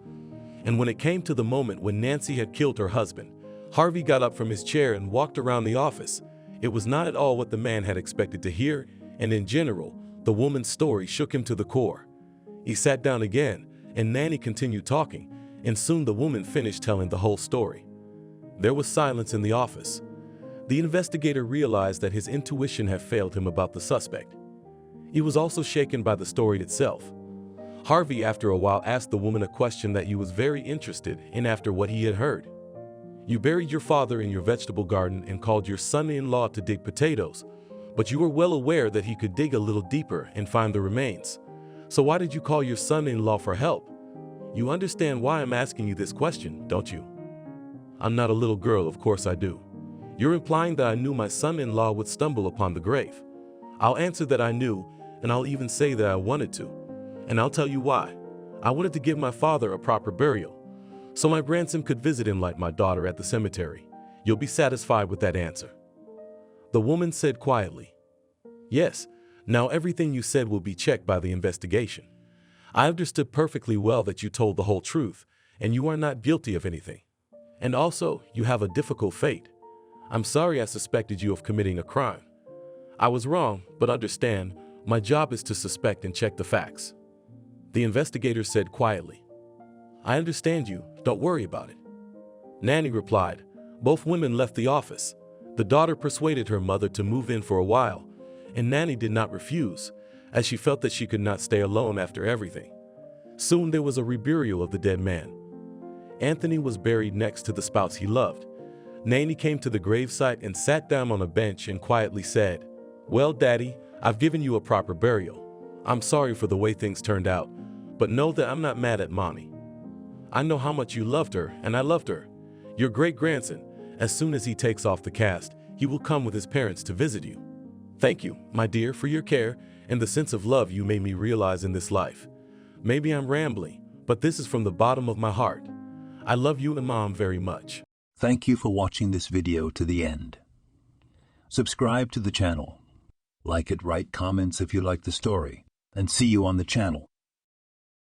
And when it came to the moment when Nancy had killed her husband, Harvey got up from his chair and walked around the office. It was not at all what the man had expected to hear, and in general, the woman's story shook him to the core. He sat down again, and Nanny continued talking, and soon the woman finished telling the whole story. There was silence in the office. The investigator realized that his intuition had failed him about the suspect. He was also shaken by the story itself. Harvey, after a while, asked the woman a question that he was very interested in after what he had heard. "You buried your father in your vegetable garden and called your son-in-law to dig potatoes, but you were well aware that he could dig a little deeper and find the remains. So why did you call your son-in-law for help? You understand why I'm asking you this question, don't you?" "I'm not a little girl, of course I do. You're implying that I knew my son-in-law would stumble upon the grave. I'll answer that I knew, and I'll even say that I wanted to. And I'll tell you why. I wanted to give my father a proper burial, so my grandson could visit him like my daughter at the cemetery. You'll be satisfied with that answer," the woman said quietly. "Yes, now everything you said will be checked by the investigation. I understood perfectly well that you told the whole truth, and you are not guilty of anything. And also, you have a difficult fate. I'm sorry I suspected you of committing a crime. I was wrong, but understand, my job is to suspect and check the facts," the investigator said quietly. "I understand you. Don't worry about it," Nanny replied. Both women left the office. The daughter persuaded her mother to move in for a while, and Nanny did not refuse, as she felt that she could not stay alone after everything. Soon there was a reburial of the dead man. Anthony was buried next to the spouse he loved. Nanny came to the gravesite and sat down on a bench and quietly said, "Well, Daddy, I've given you a proper burial. I'm sorry for the way things turned out, but know that I'm not mad at Mommy. I know how much you loved her, and I loved her. Your great-grandson, as soon as he takes off the cast, he will come with his parents to visit you. Thank you, my dear, for your care and the sense of love you made me realize in this life. Maybe I'm rambling, but this is from the bottom of my heart. I love you and Mom very much." Thank you for watching this video to the end. Subscribe to the channel. Like it, write comments if you like the story, and see you on the channel.